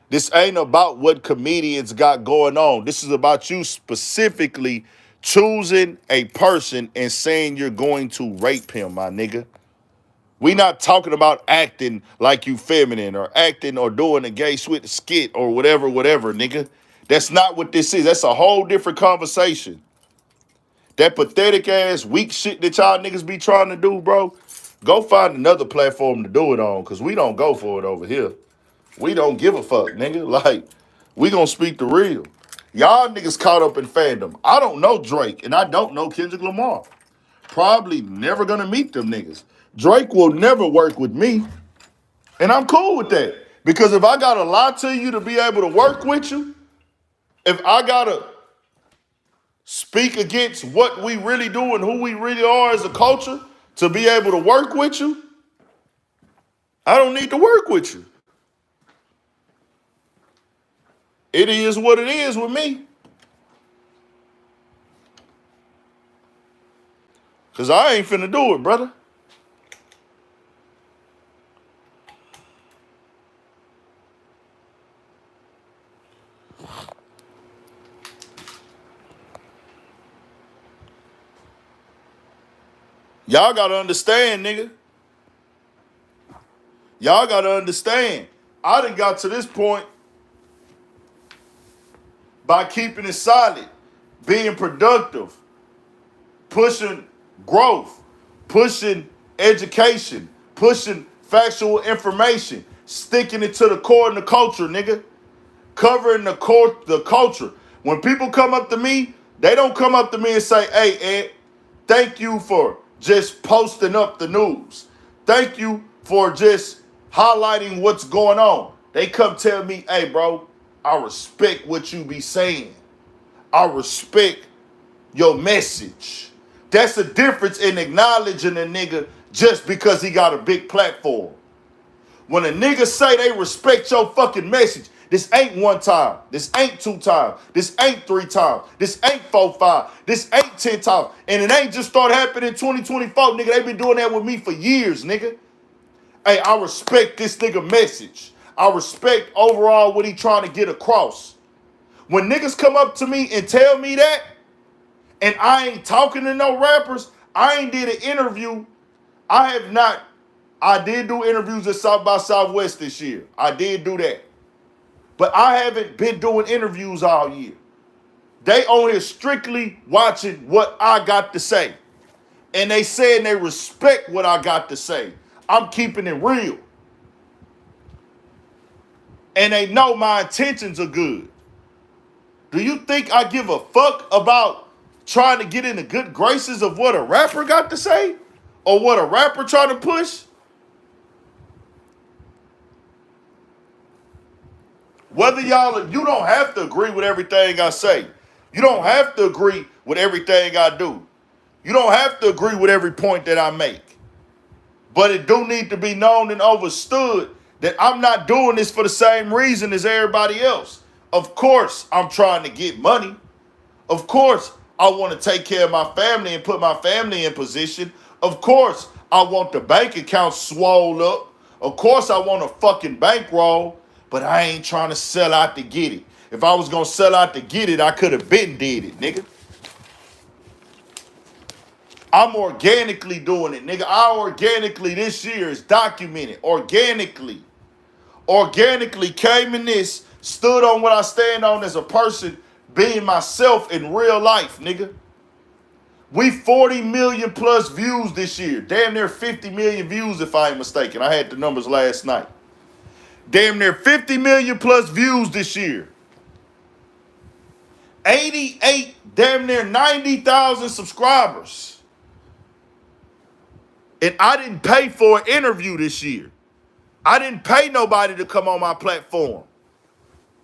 This ain't about what comedians got going on. This is about you specifically choosing a person and saying you're going to rape him, my nigga. We not talking about acting like you feminine or acting or doing a gay skit or whatever, nigga. That's not what this is. That's a whole different conversation. That pathetic ass weak shit that y'all niggas be trying to do, bro, go find another platform to do it on, because we don't go for it over here. We don't give a fuck, nigga. Like, we gonna speak the real. Y'all niggas caught up in fandom. I don't know Drake, and I don't know Kendrick Lamar. Probably never gonna meet them niggas. Drake will never work with me, and I'm cool with that. Because if I gotta lie to you to be able to work with you, if I gotta speak against what we really do and who we really are as a culture to be able to work with you, I don't need to work with you. It is what it is with me. Because I ain't finna do it, brother. Y'all gotta understand, nigga. Y'all gotta understand. I done got to this point by keeping it solid, being productive, pushing growth, pushing education, pushing factual information, sticking it to the core and the culture, nigga. covering the culture. When people come up to me, they don't come up to me and say, hey, Ed, thank you for just posting up the news. Thank you for just highlighting what's going on. They come tell me, hey, bro, I respect what you be saying. I respect your message. That's the difference in acknowledging a nigga just because he got a big platform. When a nigga say they respect your fucking message, this ain't one time. This ain't two times. This ain't three times. This ain't 4, 5. This ain't 10 times. And it ain't just start happening in 2024, nigga. They been doing that with me for years, nigga. Hey, I respect this nigga message. I respect overall what he trying to get across. When niggas come up to me and tell me that, and I ain't talking to no rappers, I ain't did an interview. I did do interviews at South by Southwest this year. I did do that. But I haven't been doing interviews all year. They on here strictly watching what I got to say. And they saying they respect what I got to say. I'm keeping it real. And they know my intentions are good. Do you think I give a fuck about trying to get in the good graces of what a rapper got to say? Or what a rapper trying to push? Whether you don't have to agree with everything I say. You don't have to agree with everything I do. You don't have to agree with every point that I make. But it do need to be known and understood that I'm not doing this for the same reason as everybody else. Of course, I'm trying to get money. Of course, I want to take care of my family and put my family in position. Of course, I want the bank account swole up. Of course, I want a fucking bankroll, but I ain't trying to sell out to get it. If I was going to sell out to get it, I could have been did it, nigga. I'm organically doing it, nigga. I organically this year is documented. Organically came in this, stood on what I stand on as a person, being myself in real life, nigga. We 40 million plus views this year. Damn near 50 million views if I ain't mistaken. I had the numbers last night. Damn near 50 million plus views this year. 88, damn near 90,000 subscribers. And I didn't pay for an interview this year. I didn't pay nobody to come on my platform.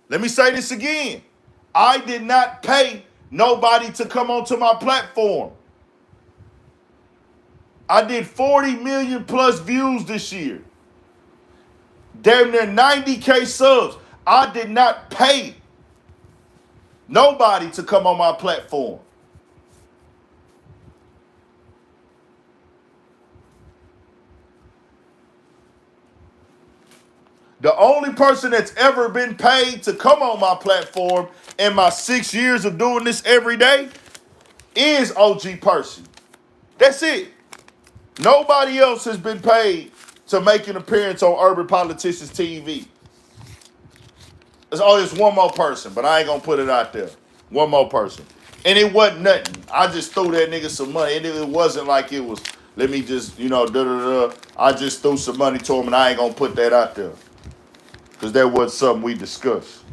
Let me say this again. I did not pay nobody to come onto my platform. I did 40 million plus views this year. Damn near 90K subs. I did not pay nobody to come on my platform. The only person that's ever been paid to come on my platform in my 6 years of doing this every day is OG Percy. That's it. Nobody else has been paid to make an appearance on Urban Politicians TV. It's one more person, but I ain't gonna put it out there. One more person. And it wasn't nothing. I just threw that nigga some money. And it wasn't like it was, let me just, I just threw some money to him and I ain't gonna put that out there. Because that wasn't something we discussed.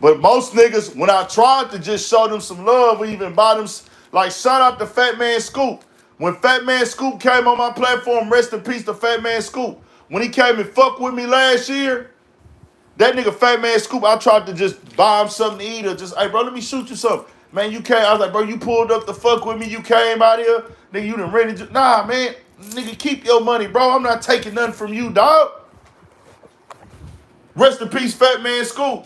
But most niggas, when I tried to just show them some love, we even buy them, like shout out to Fat Man Scoop. When Fat Man Scoop came on my platform, rest in peace to Fat Man Scoop. When he came and fucked with me last year, that nigga Fat Man Scoop, I tried to just buy him something to eat or just, hey bro, let me shoot you something. Man, you came, I was like, bro, you pulled up to fuck with me, you came out here, nigga, you done rented, nah, man, nigga, keep your money, bro. I'm not taking nothing from you, dog. Rest in peace, Fat Man Scoop.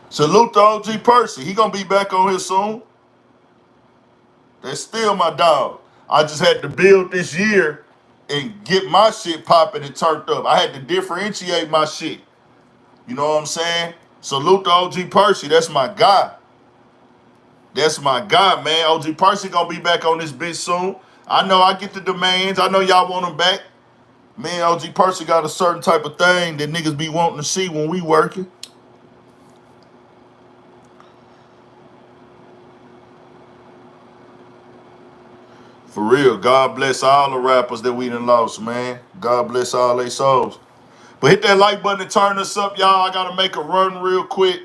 Salute to OG Percy. He gonna be back on here soon. That's still my dog. I just had to build this year and get my shit popping and turned up. I had to differentiate my shit. You know what I'm saying? Salute to OG Percy. That's my guy. That's my guy, man. OG Percy gonna be back on this bitch soon. I know I get the demands. I know y'all want him back. Man, OG Percy got a certain type of thing that niggas be wanting to see when we working. For real, God bless all the rappers that we done lost, man. God bless all their souls. But hit that like button and turn us up, y'all. I gotta make a run real quick.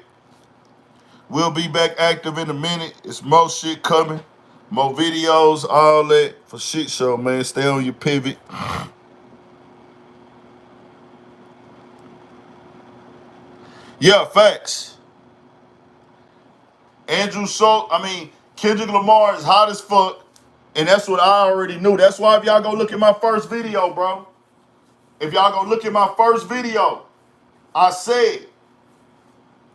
We'll be back active in a minute. It's more shit coming. More videos, all that for shit show, man. Stay on your pivot. Yeah, facts. Andrew Schulz, Kendrick Lamar is hot as fuck. And that's what I already knew. That's why if y'all go look at my first video, bro. If y'all go look at my first video, I said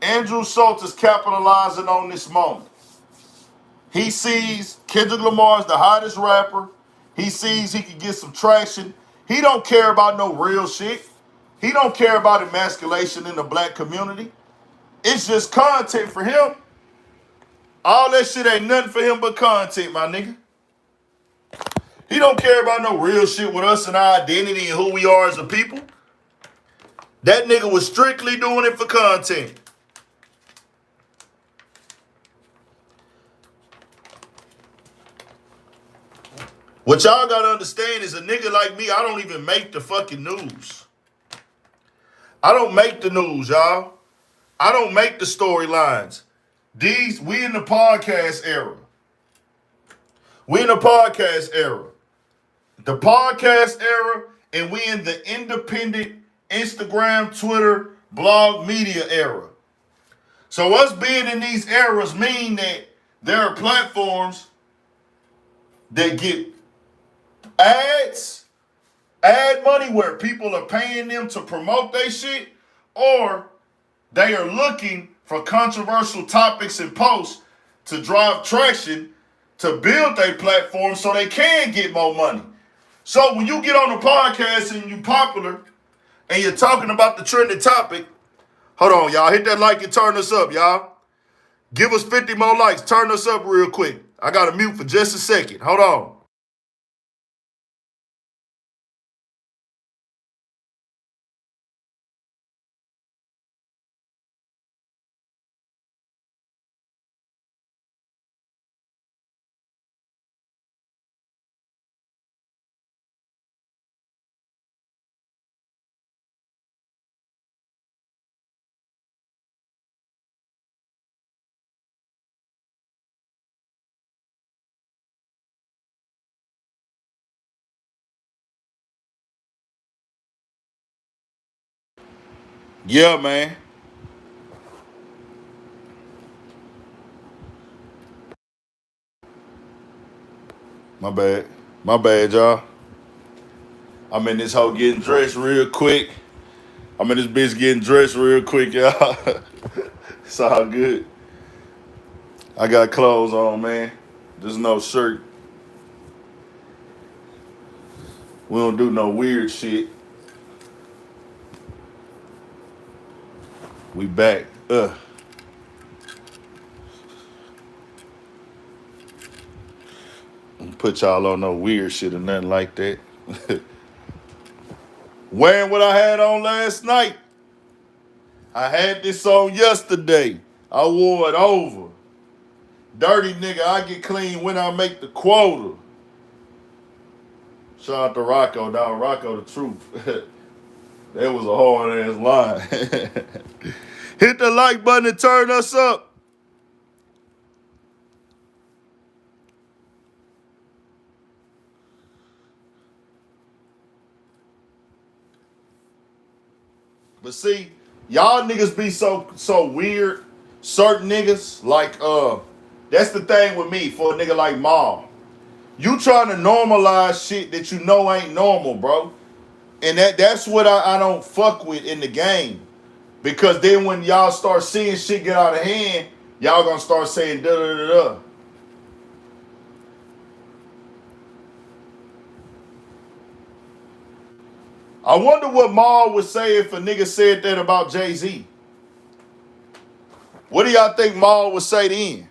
Andrew Schulz is capitalizing on this moment. He sees Kendrick Lamar is the hottest rapper. He sees he can get some traction. He don't care about no real shit. He don't care about emasculation in the black community. It's just content for him. All that shit ain't nothing for him but content, my nigga. He don't care about no real shit with us and our identity and who we are as a people. That nigga was strictly doing it for content. What y'all gotta understand is a nigga like me, I don't even make the fucking news. I don't make the news, y'all. I don't make the storylines. We in the podcast era. We in the podcast era. The podcast era, and we in the independent Instagram, Twitter, blog media era. So us being in these eras mean that there are platforms that get ads, ad money where people are paying them to promote their shit, or they are looking for controversial topics and posts to drive traction to build their platform so they can get more money. So when you get on the podcast and you popular and you're talking about the trending topic, hold on, y'all. Hit that like and turn us up, y'all. Give us 50 more likes. Turn us up real quick. I got to mute for just a second. Hold on. Yeah, man. My bad. My bad, y'all. I'm in this hoe getting dressed real quick. I'm in this bitch getting dressed real quick, y'all. It's all good. I got clothes on, man. There's no shirt. We don't do no weird shit. We back. Don't put y'all on no weird shit or nothing like that. Wearing what I had on last night. I had this on yesterday. I wore it over. Dirty nigga, I get clean when I make the quota. Shout out to Rocco, dog. Rocco, the truth. That was a hard ass line. Hit the like button and turn us up. But see, y'all niggas be so weird. Certain niggas, like that's the thing with me for a nigga like Maul. You trying to normalize shit that you know ain't normal, bro. And that's what I don't fuck with in the game. Because then when y'all start seeing shit get out of hand, y'all gonna start saying da da da da. I wonder what Maul would say if a nigga said that about Jay-Z. What do y'all think Maul would say then?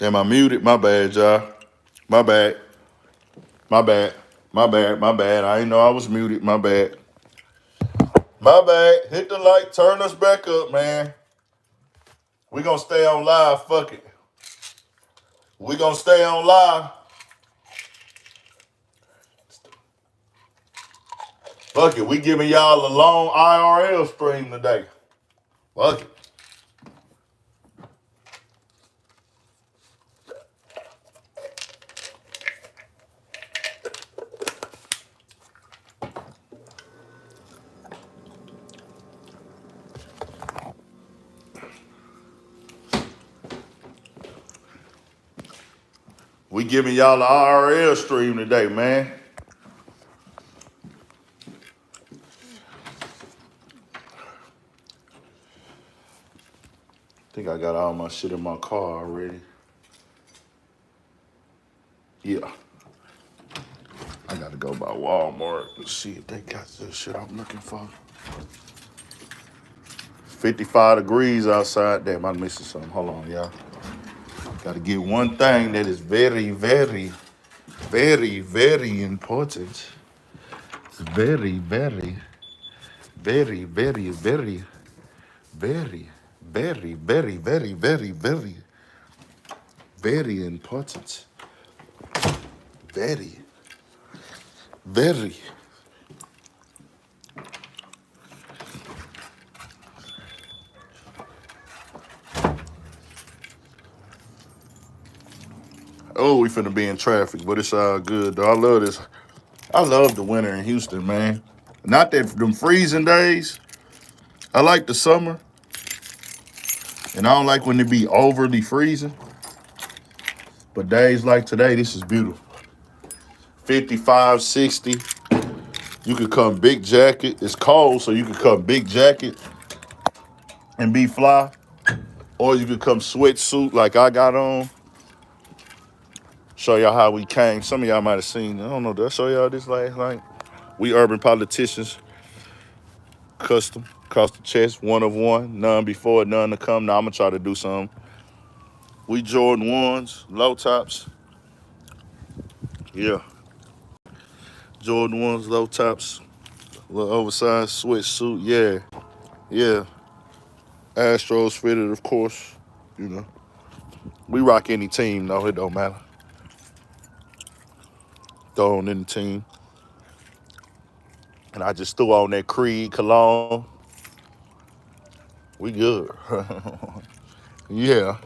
Am I muted? My bad, y'all. My bad. My bad. My bad. My bad. I didn't know I was muted. My bad. My bad. Hit the like. Turn us back up, man. We gonna stay on live. Fuck it. We gonna stay on live. Fuck it. We giving y'all a long IRL stream today. Fuck it. We giving y'all an IRL stream today, man. I think I got all my shit in my car already. Yeah. I gotta go by Walmart and see if they got the shit I'm looking for. 55 degrees outside. Damn, I'm missing something. Hold on, y'all. Gotta get one thing that is very, very, very, very important. It's very, very, very, very, very, very, very, very, very, very, very, very important. Very, very. Oh, we finna be in traffic, but it's all good though. I love this. I love the winter in Houston, man. Not that them freezing days. I like the summer. And I don't like when it be overly freezing. But days like today, this is beautiful. 55, 60. You could come big jacket. It's cold, so you could come big jacket and be fly. Or you could come sweatsuit like I got on. Show y'all how we came. Some of y'all might have seen. I don't know. Did I show y'all this last night? We urban politicians. Custom. Across the chest. One of one. None before, none to come. Now I'm going to try to do some. We Jordan 1s. Low tops. Yeah. Jordan 1s, low tops. Little oversized sweatsuit. Yeah. Yeah. Astros fitted, of course. You know. We rock any team, though. It don't matter. Throw on any team. And I just threw on that Creed cologne. We good. Yeah.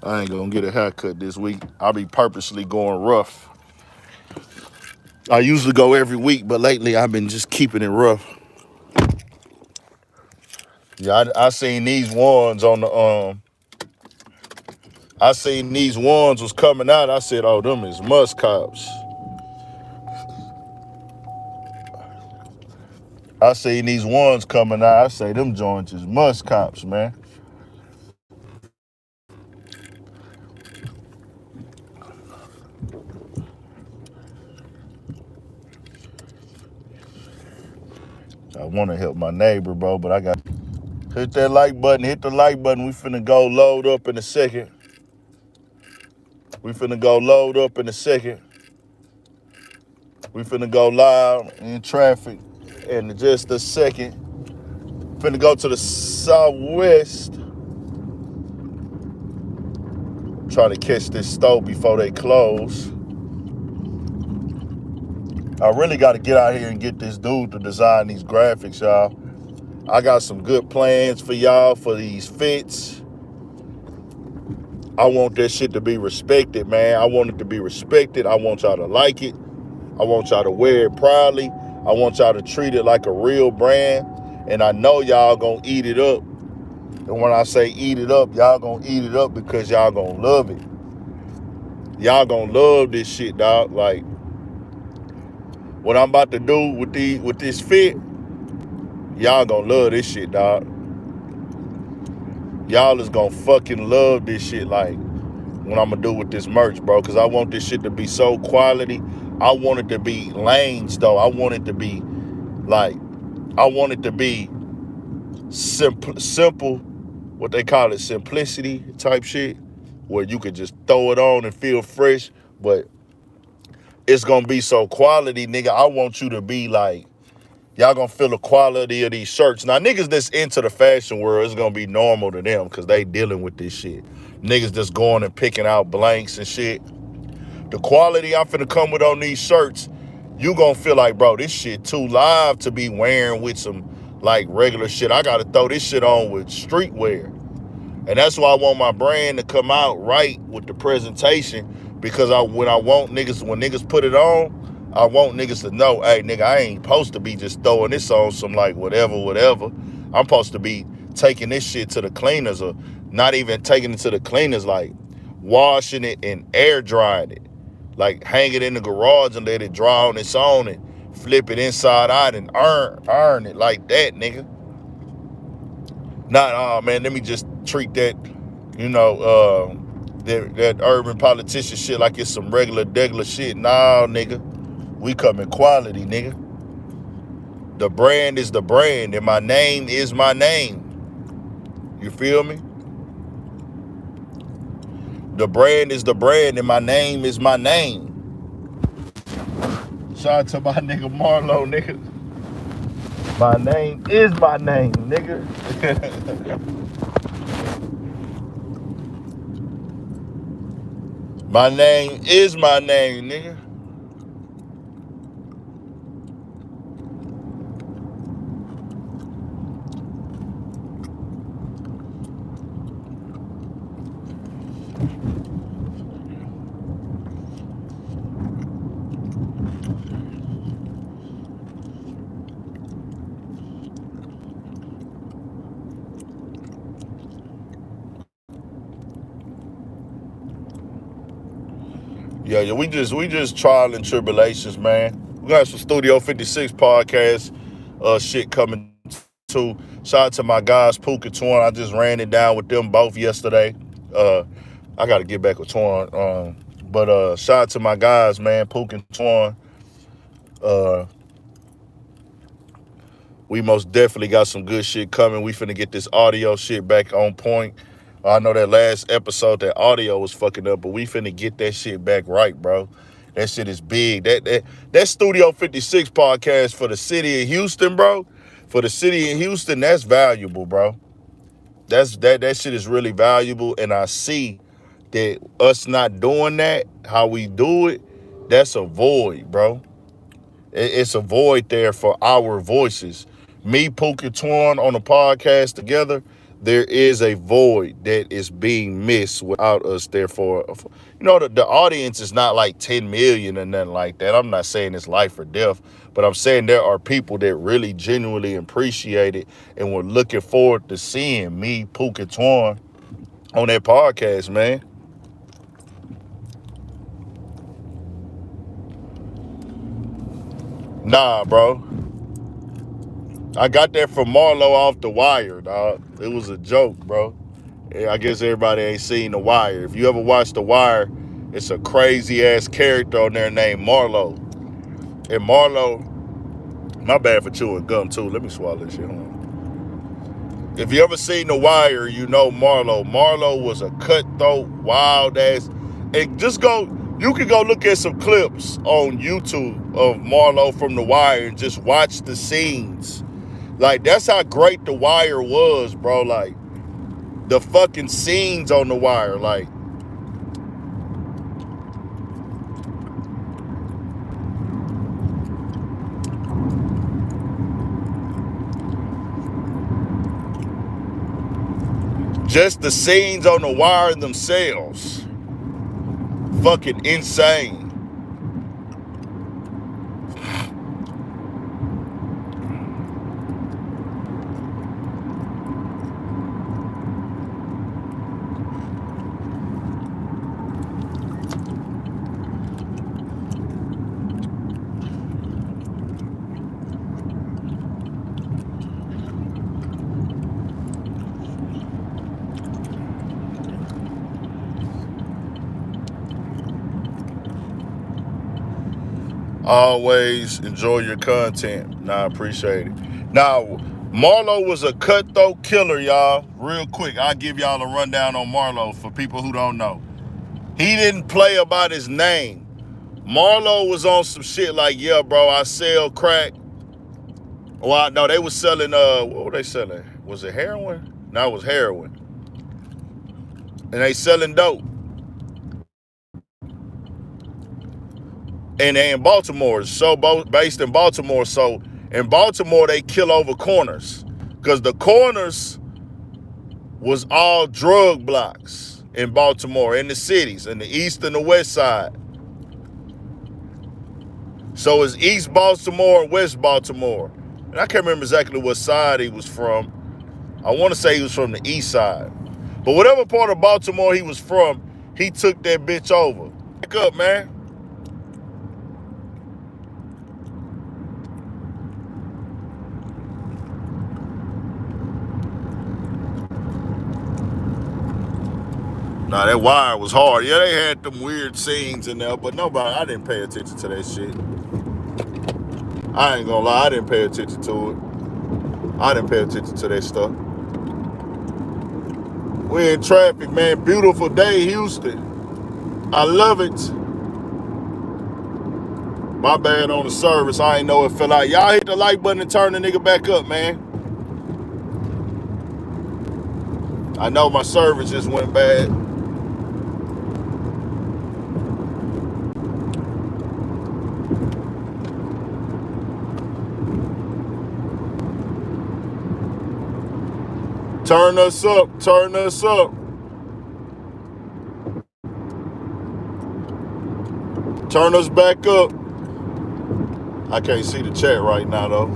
I ain't gonna get a haircut this week. I'll be purposely going rough. I usually go every week, but lately I've been just keeping it rough. Yeah, I seen these ones on the I seen these ones was coming out. I said, oh, them is must cops. I seen these ones coming out. I say them joints is must cops, man. I want to help my neighbor, bro, but I got hit that like button. Hit the like button. We finna go load up in a second. We finna go load up in a second. We finna go live in traffic in just a second. Finna go to the southwest. Try to catch this store before they close. I really got to get out here and get this dude to design these graphics, y'all. I got some good plans for y'all for these fits. I want that shit to be respected, man. I want it to be respected. I want y'all to like it. I want y'all to wear it proudly. I want y'all to treat it like a real brand. And I know y'all gonna eat it up. And when I say eat it up, y'all gonna eat it up because y'all gonna love it. Y'all gonna love this shit, dog. Like, what I'm about to do with this fit, y'all gonna love this shit, dog. Y'all is gonna fucking love this shit, like, what I'm gonna do with this merch, bro. Because I want this shit to be so quality. I want it to be lanes, though. I want it to be, like, I want it to be simple, what they call it, simplicity type shit. where you could just throw it on and feel fresh, but it's gonna be so quality, nigga. I want you to be like, y'all gonna feel the quality of these shirts. Now, niggas that's into the fashion world, it's gonna be normal to them because they dealing with this shit. Niggas just going and picking out blanks and shit. The quality I'm finna come with on these shirts, you gonna feel like, bro, this shit too live to be wearing with some like regular shit. I gotta throw this shit on with streetwear. And that's why I want my brand to come out right with the presentation, because when niggas put it on, I want niggas to know, hey, nigga, I ain't supposed to be just throwing this on some like whatever. I'm supposed to be taking this shit to the cleaners, or not even taking it to the cleaners, like washing it and air drying it. Like hang it in the garage and let it dry on its own and flip it inside out and iron it like that, nigga. Not, oh man, let me just treat that, that urban politician shit like it's some regular shit. Nah, nigga. We come in quality, nigga. The brand is the brand, and my name is my name. You feel me? The brand is the brand, and my name is my name. Shout out to my nigga Marlo, nigga. My name is my name, nigga. My name is my name, nigga. Yeah, we just trial and tribulations, man. We got some Studio 56 podcast shit coming too. Shout out to my guys, Pook and Twan. I just ran it down with them both yesterday. I got to get back with Twan. But shout out to my guys, man, Pook and Twan. We most definitely got some good shit coming. We finna get this audio shit back on point. I know that last episode, that audio was fucking up, but we finna get that shit back right, bro. That shit is big. That Studio 56 podcast for the city of Houston, bro. For the city of Houston, that's valuable, bro. That shit is really valuable, and I see that us not doing that, how we do it, that's a void, bro. It's a void there for our voices. Me, Pook, and Twan on the podcast together, there is a void that is being missed without us. Therefore, the audience is not like 10 million or nothing like that. I'm not saying it's life or death, but I'm saying there are people that really genuinely appreciate it and were looking forward to seeing me, Pook, and Twan on that podcast, man. Nah, bro. I got that from Marlo off The Wire, dog. It was a joke, bro. I guess everybody ain't seen The Wire. If you ever watched The Wire, it's a crazy-ass character on there named Marlo. And Marlo, my bad for chewing gum, too. Let me swallow this shit. Hold on. If you ever seen The Wire, you know Marlo. Marlo was a cutthroat, wild-ass. And you can go look at some clips on YouTube of Marlo from The Wire and just watch the scenes. Like, that's how great The Wire was, bro. Like, the fucking scenes on The Wire, like, just the scenes on The Wire themselves, fucking insane. Always enjoy your content. Nah, I appreciate it. Now, Marlo was a cutthroat killer, y'all. Real quick, I'll give y'all a rundown on Marlo for people who don't know. He didn't play about his name. Marlo was on some shit like, yeah, bro, I sell crack. Well, no, they was selling, what were they selling? Was it heroin? No, it was heroin. And they selling dope. And they in Baltimore, so based in Baltimore. So in Baltimore, they kill over corners. Because the corners was all drug blocks in Baltimore, in the cities, in the east and the west side. So it's East Baltimore and West Baltimore. And I can't remember exactly what side he was from. I want to say he was from the east side. But whatever part of Baltimore he was from, he took that bitch over. Back up, man. Nah, that wire was hard. Yeah, they had them weird scenes in there, but I didn't pay attention to that shit. I ain't gonna lie, I didn't pay attention to it. I didn't pay attention to that stuff. We in traffic, man. Beautiful day, Houston. I love it. My bad on the service. I ain't know it fell out. Y'all hit the like button and turn the nigga back up, man. I know my service just went bad. Turn us up. Turn us up. Turn us back up. I can't see the chat right now, though.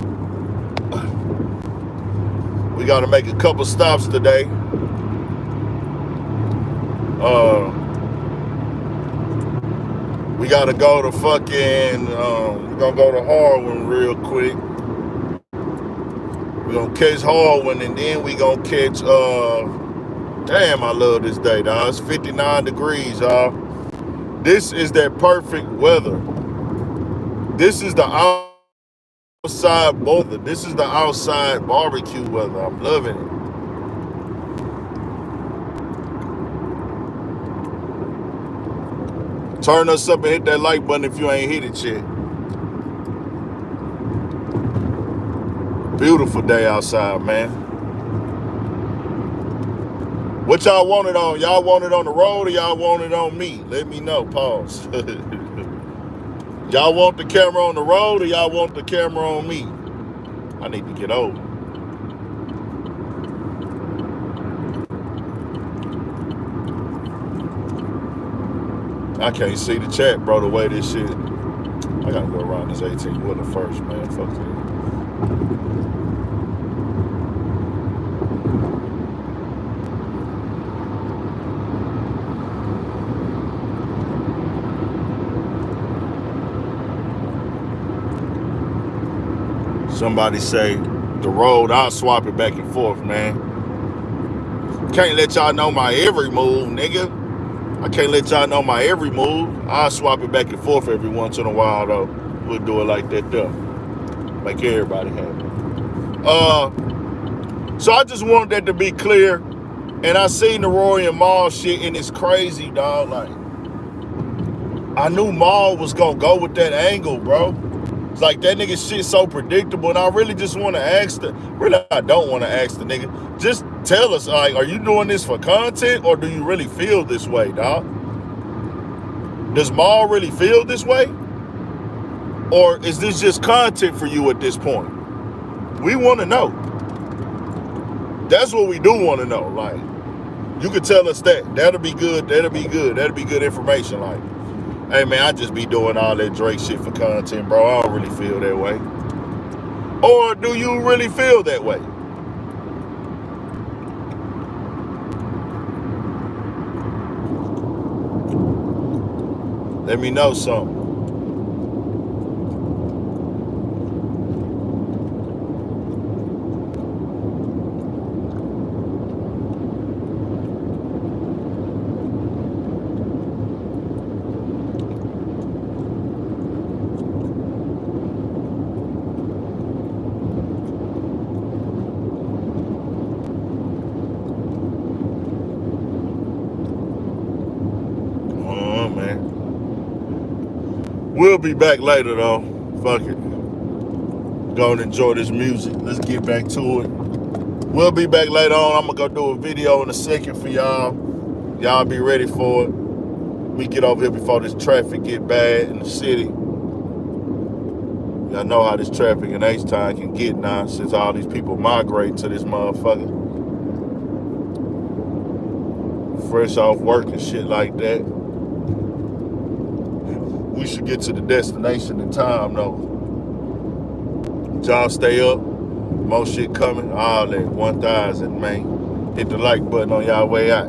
We got to make a couple stops today. We got to go to fucking, we're going to go to Harwin real quick. We're going to catch Harwin, and then we going to catch, damn, I love this day, dog. It's 59 degrees, y'all. This is that perfect weather. This is the outside weather. This is the outside barbecue weather. I'm loving it. Turn us up and hit that like button if you ain't hit it yet. Beautiful day outside, man. What y'all want it on? Y'all want it on the road or y'all want it on me? Let me know. Pause. Y'all want the camera on the road or y'all want the camera on me? I need to get over. I can't see the chat, bro, the way this shit. I gotta go around this 18 wheeler first, man. Fuck this. Somebody say the road, I'll swap it back and forth, man. Can't let y'all know my every move, nigga. I can't let y'all know my every move. I'll swap it back and forth every once in a while, though. We'll do it like that, though. Make everybody happy. So I just wanted that to be clear. And I seen the Rory and Maul shit, and it's crazy, dog. Like, I knew Maul was gonna go with that angle, bro. It's like that nigga shit so predictable, and I really just want to ask I don't want to ask the nigga. Just tell us, like, are you doing this for content, or do you really feel this way, dog? Does Maul really feel this way? Or is this just content for you at this point? We want to know. That's what we do want to know. Like, you could tell us that. That'll be good. That'll be good. That'll be good information. Like, hey, man, I just be doing all that Drake shit for content, bro. I don't really feel that way. Or do you really feel that way? Let me know something. We'll be back later though. Fuck it. Go and enjoy this music. Let's get back to it. We'll be back later on. I'm gonna go do a video in a second for y'all. Y'all be ready for it. We get over here before this traffic get bad in the city. Y'all know how this traffic in H-Town can get now since all these people migrating to this motherfucker. Fresh off work and shit like that. We should get to the destination in time though. Y'all stay up. More shit coming. All that 1,000, man. Hit the like button on y'all way out.